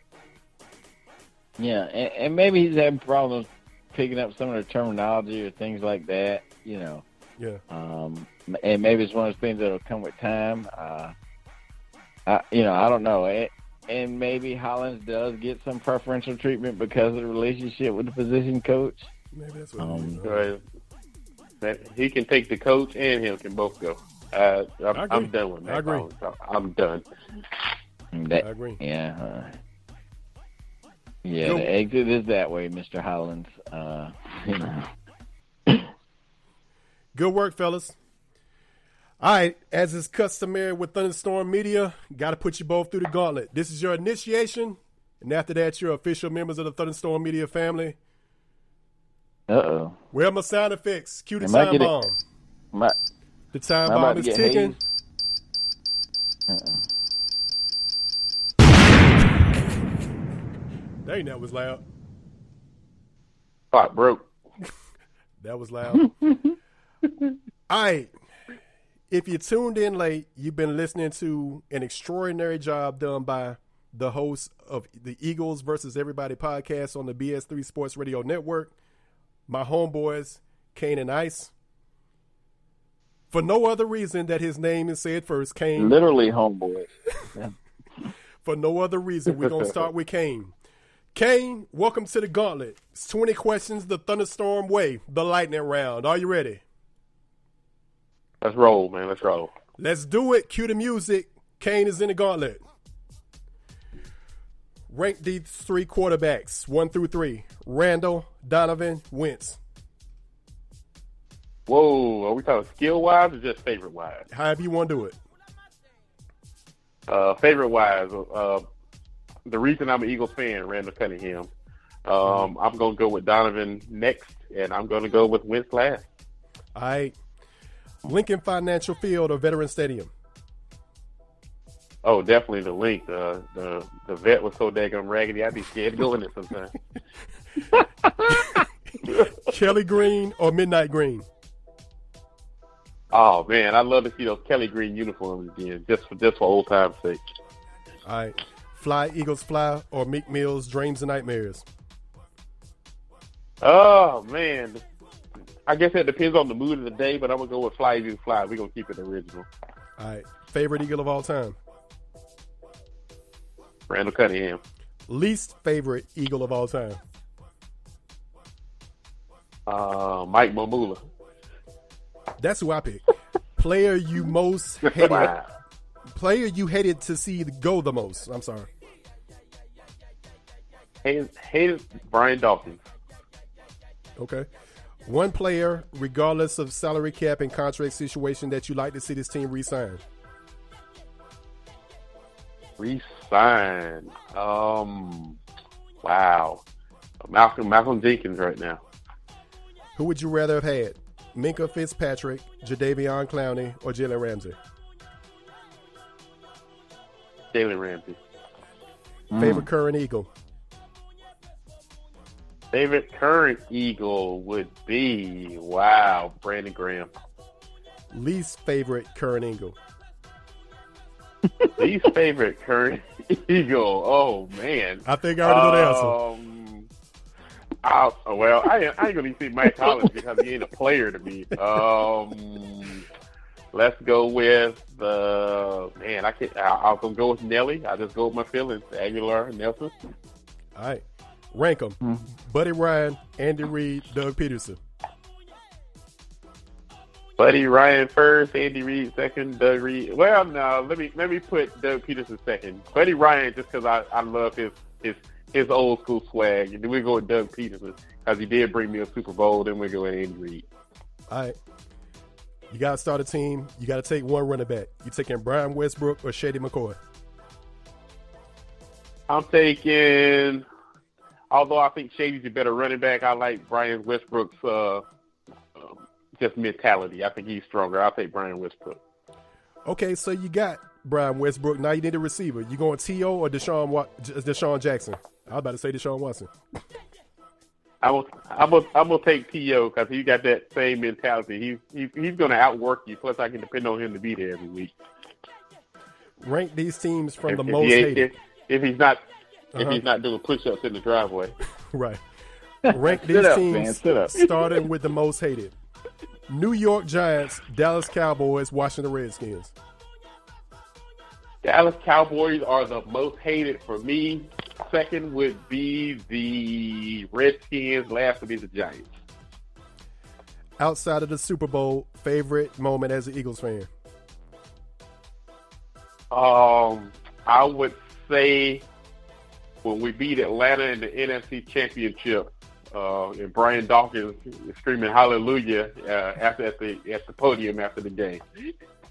Yeah, and maybe he's having problems picking up some of the terminology or things like that, Yeah. And maybe it's one of those things that'll come with time. I don't know. And maybe Hollins does get some preferential treatment because of the relationship with the position coach. Maybe that's what he can take the coach and him can both go. I'm done with that. I agree. I'm done. I agree. Yeah. The exit is that way, Mr. Hollins. Good work, fellas. All right, as is customary with Thunderstorm Media, got to put you both through the gauntlet. This is your initiation, and after that, you're official members of the Thunderstorm Media family. Uh-oh. Where are my sound effects? Cue the time bomb. The time bomb is ticking. Dang, that was loud. Spot broke. That was loud. All right. If you tuned in late, you've been listening to an extraordinary job done by the host of the Eagles versus Everybody podcast on the BS3 Sports Radio Network, my homeboys, Kane and Ice. For no other reason that his name is said first, Kane. Literally homeboys. Yeah. For no other reason, we're going to start with Kane. Kane, welcome to the gauntlet. It's 20 questions, the thunderstorm way, the lightning round. Are you ready? Let's roll, man. Let's roll. Let's do it. Cue the music. Kane is in the gauntlet. Rank these 3 quarterbacks, 1 through 3. Randall, Donovan, Wentz. Whoa, are we talking skill-wise or just favorite-wise? However you want to do it. Favorite-wise, the reason I'm an Eagles fan, Randall Cunningham. I'm going to go with Donovan next, and I'm going to go with Wentz last. All right. Lincoln Financial Field or Veterans Stadium? Oh, definitely the Link. The vet was so daggone raggedy, I'd be scared to go in it sometimes. Kelly Green or Midnight Green? Oh, man, I'd love to see those Kelly Green uniforms again, just for old time's sake. All right. Fly, Eagles Fly or Meek Mill's Dreams and Nightmares? Oh, man. I guess it depends on the mood of the day, but I'm going to go with Fly, Eagles Fly. We're going to keep it original. All right. Favorite Eagle of all time? Randall Cunningham. Least favorite Eagle of all time? Mike Mamula. That's who I pick. Player you most hated. Wow. Player you hated to see go the most. I'm sorry. Hated Brian Dawkins. Okay. One player, regardless of salary cap and contract situation, that you like to see this team re-sign. Resign. Wow. Malcolm Jenkins right now. Who would you rather have had? Minkah Fitzpatrick, Jadeveon Clowney, or Jalen Ramsey? Jalen Ramsey. Favorite current Eagle? Favorite current Eagle would be, Brandon Graham. Least favorite current Eagle? Least favorite current Eagle. Oh, man. I think I already know the answer. I ain't going to see Mike Collins because he ain't a player to me. Let's go with I was going to go with Nelly. I just go with my feelings. Aguilar, Nelson. All right. Rank them. Buddy Ryan, Andy Reid, Doug Peterson. Buddy Ryan first, Andy Reid second, Doug Reid. Well, no, let me put Doug Peterson second. Buddy Ryan just because I love his old school swag. And then we go with Doug Peterson because he did bring me a Super Bowl. Then we go with Andy Reid. All right. You got to start a team. You got to take one running back. You taking Brian Westbrook or Shady McCoy? I'm taking, although I think Shady's a better running back, I like Brian Westbrook's just mentality. I think he's stronger. I'll take Brian Westbrook. Okay, so you got Brian Westbrook. Now you need a receiver. You going T.O. or Deshaun Jackson? I was about to say Deshaun Watson. I'm gonna take T.O. because he got that same mentality. He's gonna outwork you. Plus, I can depend on him to be there every week. Rank these teams from the most hated. If he's not doing push-ups in the driveway. Right. Rank these teams starting with the most hated. New York Giants, Dallas Cowboys, Washington Redskins. Dallas Cowboys are the most hated for me. Second would be the Redskins. Last would be the Giants. Outside of the Super Bowl, favorite moment as an Eagles fan? I would say when we beat Atlanta in the NFC Championship, and Brian Dawkins screaming hallelujah at the podium after the game.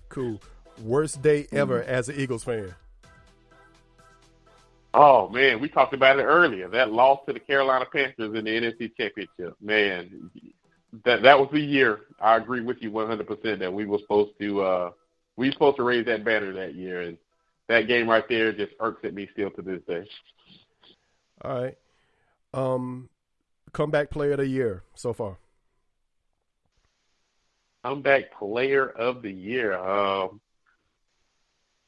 Cool. Worst day ever as an Eagles fan? Oh, man, we talked about it earlier. That loss to the Carolina Panthers in the NFC Championship. Man, that was the year. I agree with you 100% that we were supposed to raise that banner that year. And that game right there just irks at me still to this day. All right. comeback player of the year so far? Comeback player of the year.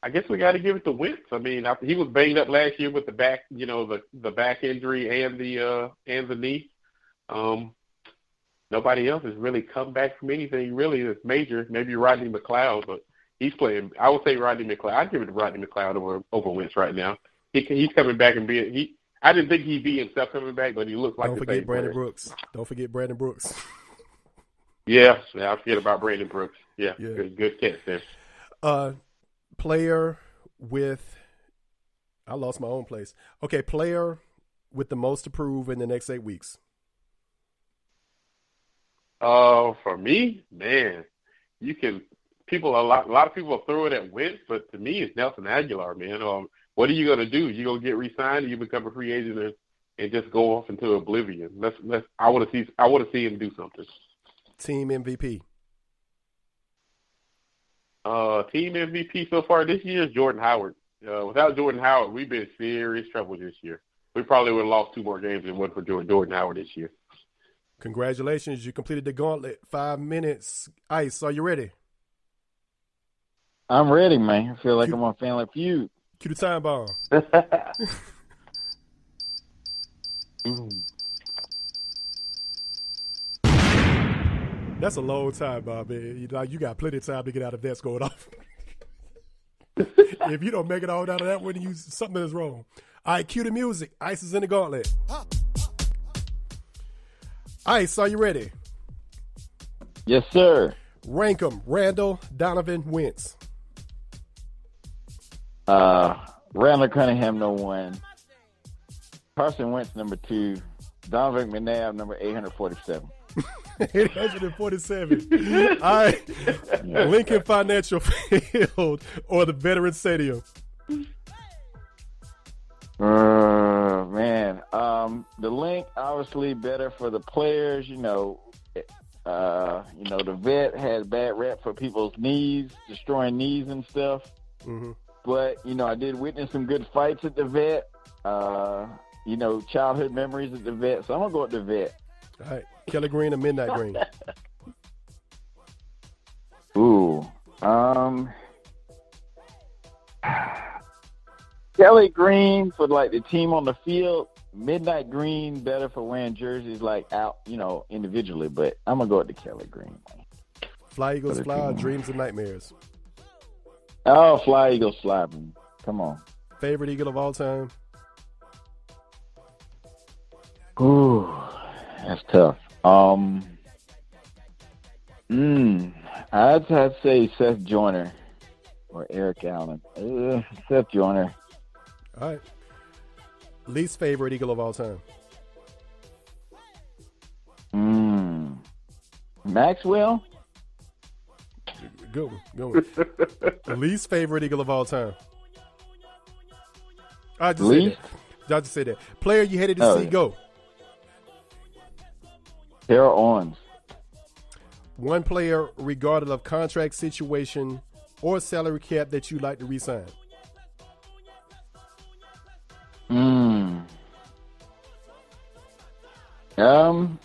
I guess we got to give it to Wentz. I mean, he was banged up last year with the back, the back injury and the knee. Nobody else has really come back from anything really that's major. Maybe Rodney McLeod, but he's playing. I would say Rodney McLeod. I'd give it to Rodney McLeod over Wentz right now. He's coming back and I didn't think he'd be himself coming back, but he looks like the same player. Don't forget Brandon Brooks. Yeah, I forget about Brandon Brooks. Yeah. Good catch there. Player with – I lost my own place. Okay, player with the most to prove in the next 8 weeks. For me, man, a lot of people throw it at Wentz, but to me, it's Nelson Aguilar, man. What are you going to do? You going to get re-signed, or you become a free agent and just go off into oblivion? I want to see him do something. Team MVP. Team MVP so far this year is Jordan Howard. Without Jordan Howard, we've been in serious trouble this year. We probably would have lost 2 more games if it wasn't for Jordan Howard this year. Congratulations. You completed the gauntlet. 5 minutes. Ice, are you ready? I'm ready, man. I feel like I'm on Family Feud. Cue the time bomb. That's a long time, Bob, man. You got plenty of time to get out of that's going off. If you don't make it all out of that one, something is wrong. All right, cue the music. Ice is in the gauntlet. Ice, are you ready? Yes, sir. Rank them. Randall, Donovan, Wentz. Randall Cunningham, number 1. Carson Wentz, number 2. Donovan McNabb, number 847. 847. All right. Lincoln Financial Field or the Veterans Stadium? Man. The link, obviously, better for the players. The vet had a bad rep for people's knees, destroying knees and stuff. Mm-hmm. But, I did witness some good fights at the vet. Childhood memories at the vet. So I'm going to go with the vet. All right. Kelly Green or Midnight Green? Ooh. Kelly Green for, the team on the field. Midnight Green better for wearing jerseys, out, individually. But I'm going to go with the Kelly Green. Fly Eagles Fly, Dreams and Nightmares? Oh, Fly Eagles Fly. Come on. Favorite Eagle of all time? Ooh, that's tough. I'd say Seth Joyner or Eric Allen. Seth Joyner. All right. Least favorite Eagle of all time? Maxwell. Good one. Least favorite Eagle of all time? I just said that. Player you hated to see go? Terrell Owens. One player, regardless of contract situation or salary cap, that you like to re-sign? I'd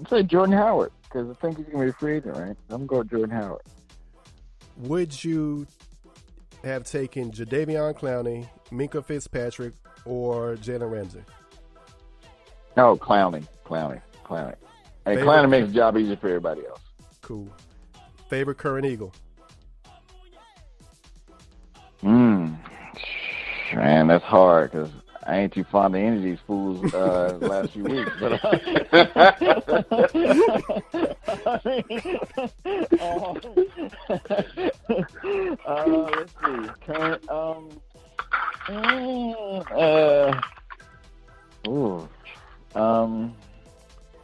say Jordan Howard, because I think he's going to be a free agent, right? I'm going to go Jordan Howard. Would you have taken Jadeveon Clowney, Minka Fitzpatrick, or Jalen Ramsey? No, Clowney. And Clowney makes the job easier for everybody else. Cool. Favorite current Eagle? Man, that's hard because I ain't too fond of any of these fools the last few weeks. But let's see. Current,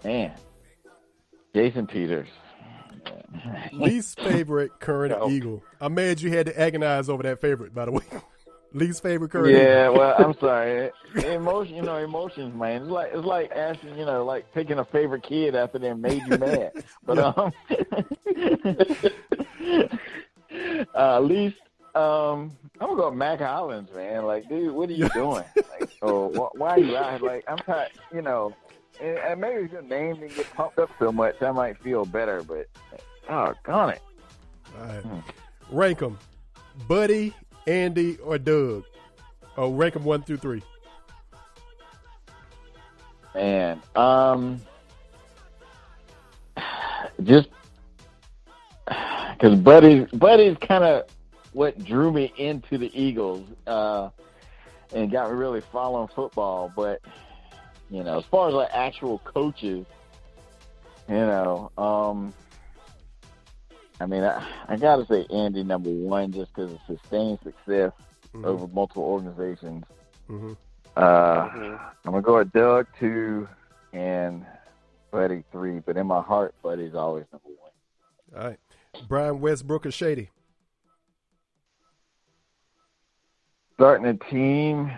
man, Jason Peters. Least favorite current Eagle. I'm mad you had to agonize over that favorite, by the way. Least favorite current Eagle. Yeah, well, I'm sorry. Emotions, man. It's like asking, like picking a favorite kid after they made you mad. But least I'm gonna go with Mac Hollins, man. Like, dude, what are you doing? Why are you out here? Like, I'm tired. and maybe if your name didn't get pumped up so much, I might feel better. But oh, got it. All right. Rank them: Buddy, Andy, or Doug. Oh, rank them 1 through 3. Man, just because Buddy's kind of what drew me into the Eagles and got me really following football. But as far as like actual coaches, I mean, I got to say Andy number 1 just because of sustained success over multiple organizations. Mm-hmm. I'm going to go with Doug 2 and Buddy 3, but in my heart, Buddy's always number 1. All right. Brian Westbrook or Shady? Starting a team,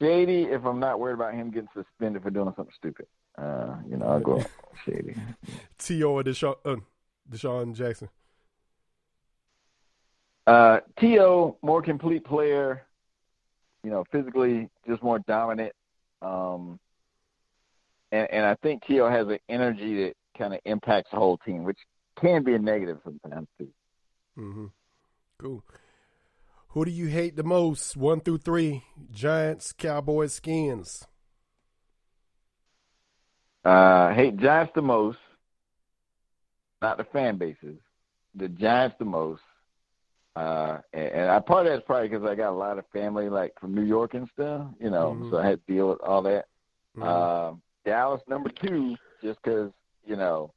Shady, if I'm not worried about him getting suspended for doing something stupid. I'll go Shady. T.O. or Deshaun Jackson? T.O., more complete player, physically just more dominant. And I think T.O. has an energy that kind of impacts the whole team, which can be a negative sometimes too. Mm-hmm. Cool. Who do you hate the most? 1 through 3. Giants, Cowboys, Skins. Hate Giants the most. Not the fan bases. The Giants the most. And part of that's probably because I got a lot of family like from New York and stuff, so I had to deal with all that. Mm-hmm. Dallas number 2, just because, the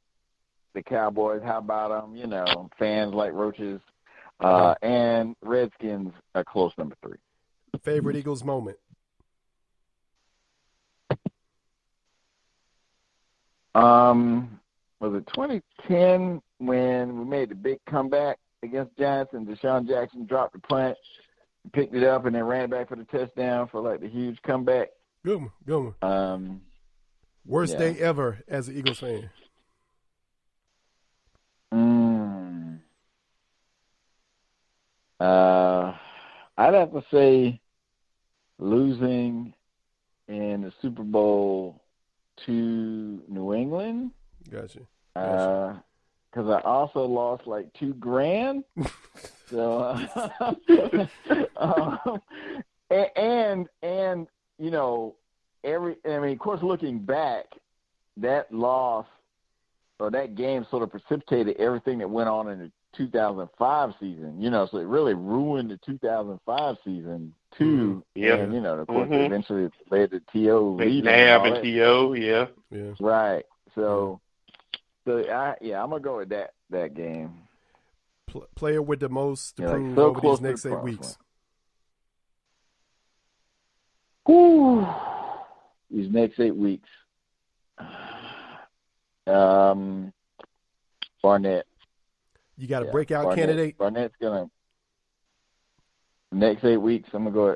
Cowboys, how about them, fans like roaches. And Redskins a close number 3. Favorite Eagles moment? Was it 2010 when we made the big comeback against Giants and Deshaun Jackson dropped the punt, picked it up, and then ran back for the touchdown for like the huge comeback? Good one. Worst day ever as an Eagles fan? I'd have to say losing in the Super Bowl to New England. Gotcha. Because I also lost like $2,000. So, of course, looking back, that loss or that game sort of precipitated everything that went on in the 2005 season, so it really ruined the 2005 season too. Yeah. And, of course, eventually it led to T.O. leaving. McNabb and T.O., yeah. Right. So I'm going to go with that game. Player with the most to prove so over these next 8 weeks? Whew. These next 8 weeks. Barnett. You got a breakout candidate? Barnett's going to – next 8 weeks, I'm going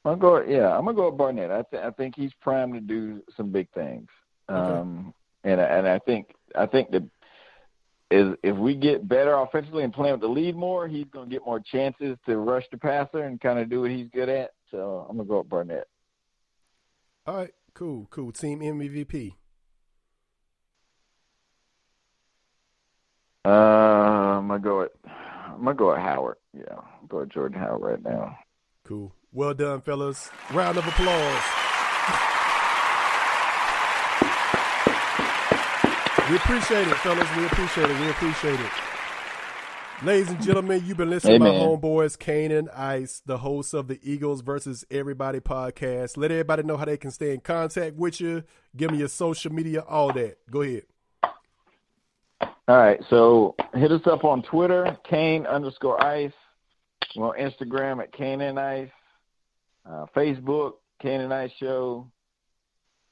to go with Barnett. I think he's primed to do some big things. Okay. And I think that if we get better offensively and playing with the lead more, he's going to get more chances to rush the passer and kind of do what he's good at. So I'm going to go with Barnett. All right, cool. Team MVP. I'm gonna go with Howard. Yeah, I'm going with Jordan Howard right now. Cool. Well done, fellas. Round of applause. We appreciate it, fellas. We appreciate it. Ladies and gentlemen, you've been listening to my homeboys, Kane and Ice, the hosts of the Eagles versus Everybody podcast. Let everybody know how they can stay in contact with you. Give me your social media, all that. Go ahead. All right, so hit us up on Twitter, Kane_Ice. We're on Instagram at Kane and Ice. Facebook, Kane and Ice Show.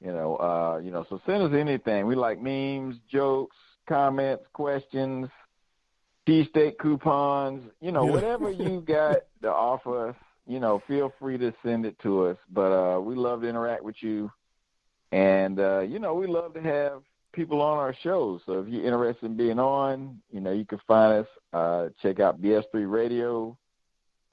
So send us anything. We like memes, jokes, comments, questions, cheesesteak coupons. Whatever you got to offer us, feel free to send it to us. But we love to interact with you. And, we love to have people on our show. So if you're interested in being on, you can find us. Check out BS3 Radio.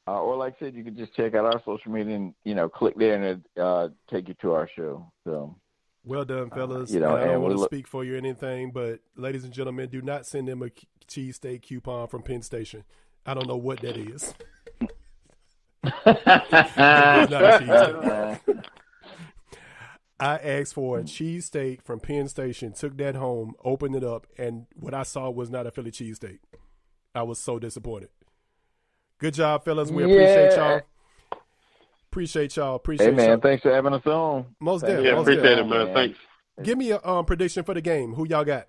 or like I said, you can just check out our social media and, click there and it'll take you to our show. So. Well done, fellas. I don't want to speak for you or anything, but ladies and gentlemen, do not send them a cheesesteak coupon from Penn Station. I don't know what that is. It's not a cheesesteak. I asked for a cheesesteak from Penn Station, took that home, opened it up, and what I saw was not a Philly cheesesteak. I was so disappointed. Good job, fellas. We appreciate y'all. Appreciate y'all. Hey, man, thanks for having us on. Most definitely. Yeah, appreciate it, man. Thanks. Give me a prediction for the game. Who y'all got?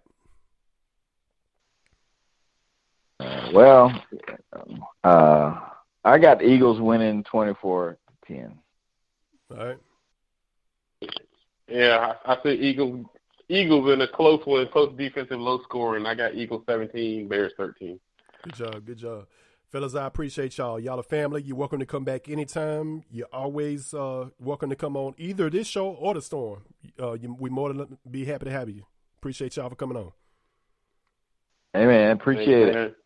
I got the Eagles winning 24-10. All right. Yeah, I say Eagles in a close one, close defensive, low scoring. I got Eagles 17, Bears 13. Good job. Fellas, I appreciate y'all. Y'all are family. You're welcome to come back anytime. You're always welcome to come on either this show or the Storm. We more than be happy to have you. Appreciate y'all for coming on. Hey, man, appreciate it.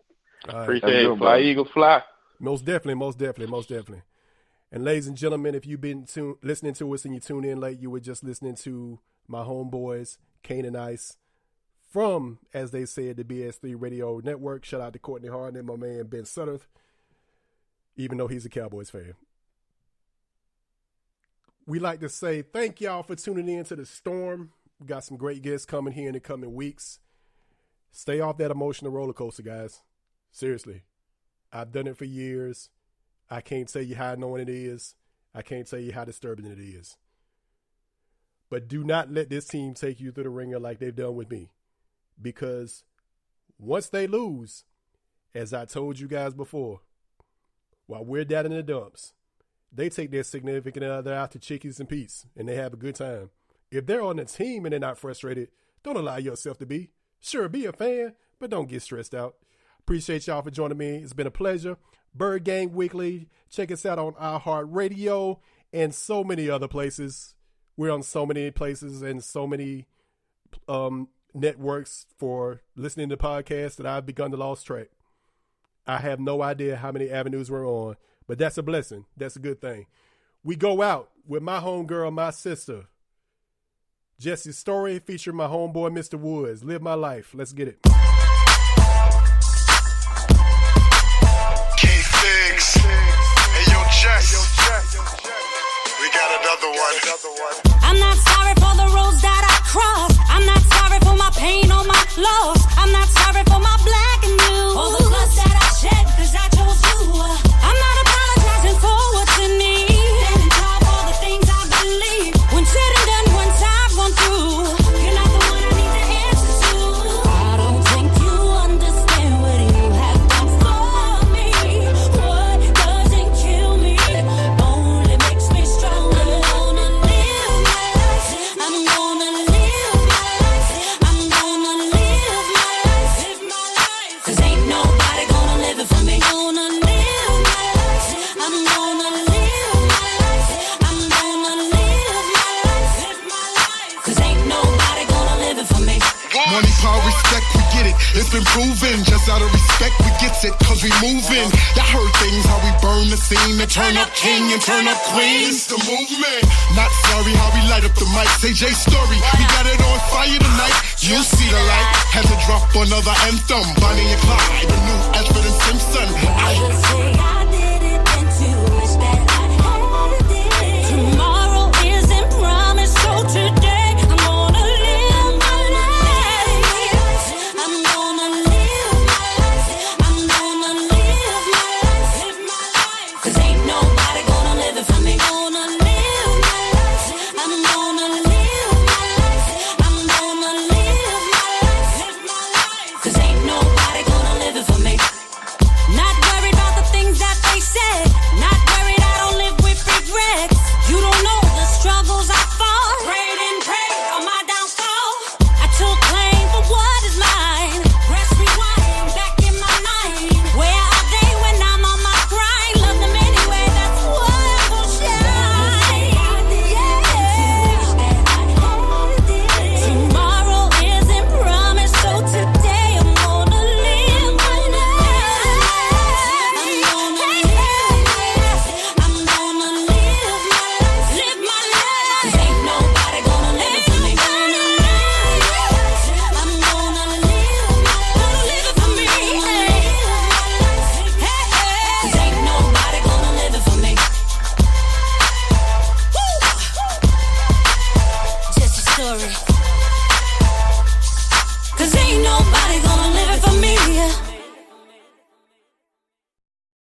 Right. Appreciate it. Fly, Eagles, fly. Most definitely. And ladies and gentlemen, if you've been listening to us and you tuned in late, you were just listening to my homeboys, Kane and Ice, from, as they said, the BS3 Radio Network. Shout out to Courtney Harden and my man Ben Sutter, even though he's a Cowboys fan. We like to say thank y'all for tuning in to the Storm. We got some great guests coming here in the coming weeks. Stay off that emotional roller coaster, guys. Seriously. I've done it for years. I can't tell you how annoying it is. I can't tell you how disturbing it is. But do not let this team take you through the ringer like they've done with me. Because once they lose, as I told you guys before, while we're down in the dumps, they take their significant other out to Chickies and Pete's, and they have a good time. If they're on the team and they're not frustrated, don't allow yourself to be. Sure, be a fan, but don't get stressed out. Appreciate y'all for joining me. It's been a pleasure. Birdgang Weekly. Check us out on iHeartRadio and so many other places. We're on so many places and so many networks for listening to podcasts that I've begun to lose track. I have no idea how many avenues we're on, but that's a blessing. That's a good thing. We go out with my homegirl, my sister, Jesse's story featuring my homeboy, Mr. Woods. Live my life. Let's get it. K-Fix. Hey, yo, Jess. We got another one. I'm not sorry for the roads that I crossed. I'm not sorry for my pain or my loss. I'm not sorry for my black and blue. All the blood that I shed because I chose you. I'm not apologizing for what's in me. Standing tall for the things I believe. When said and done, once I've gone through, you're not the one I need to answer to. I don't think you understand what you have done for me. What doesn't kill me only makes me stronger. I'm gonna live my life. I'm gonna live my life. Live my life. 'Cause ain't nobody gonna live it for me. Gonna live my life. I'm gonna live my life. I'm gonna live my life. Live my life. 'Cause ain't nobody gonna live it for me. Money, power, respect, we get it. It's been proven. Just out of respect, we get it, 'cause we moving. Y'all heard things, how we burn the scene and turn up king and turn up queen. It's the movement. Not sorry how we light up the mic. Say Jay's story. We got it on fire tonight. You'll see the light. Had to drop another anthem. Bonnie and Clyde, the new Ashford and Simpson. I just say I did it and to wish that I had it. Tomorrow isn't promised, so today I'm gonna live my life. I'm gonna live my life. I'm gonna live my life. Live my life. 'Cause ain't nobody gonna live it for me. Gonna live my life. I'm gonna live my life. I'm gonna live my life. Live my life. 'Cause ain't nobody gonna live it for me. Not worried about the things that worry.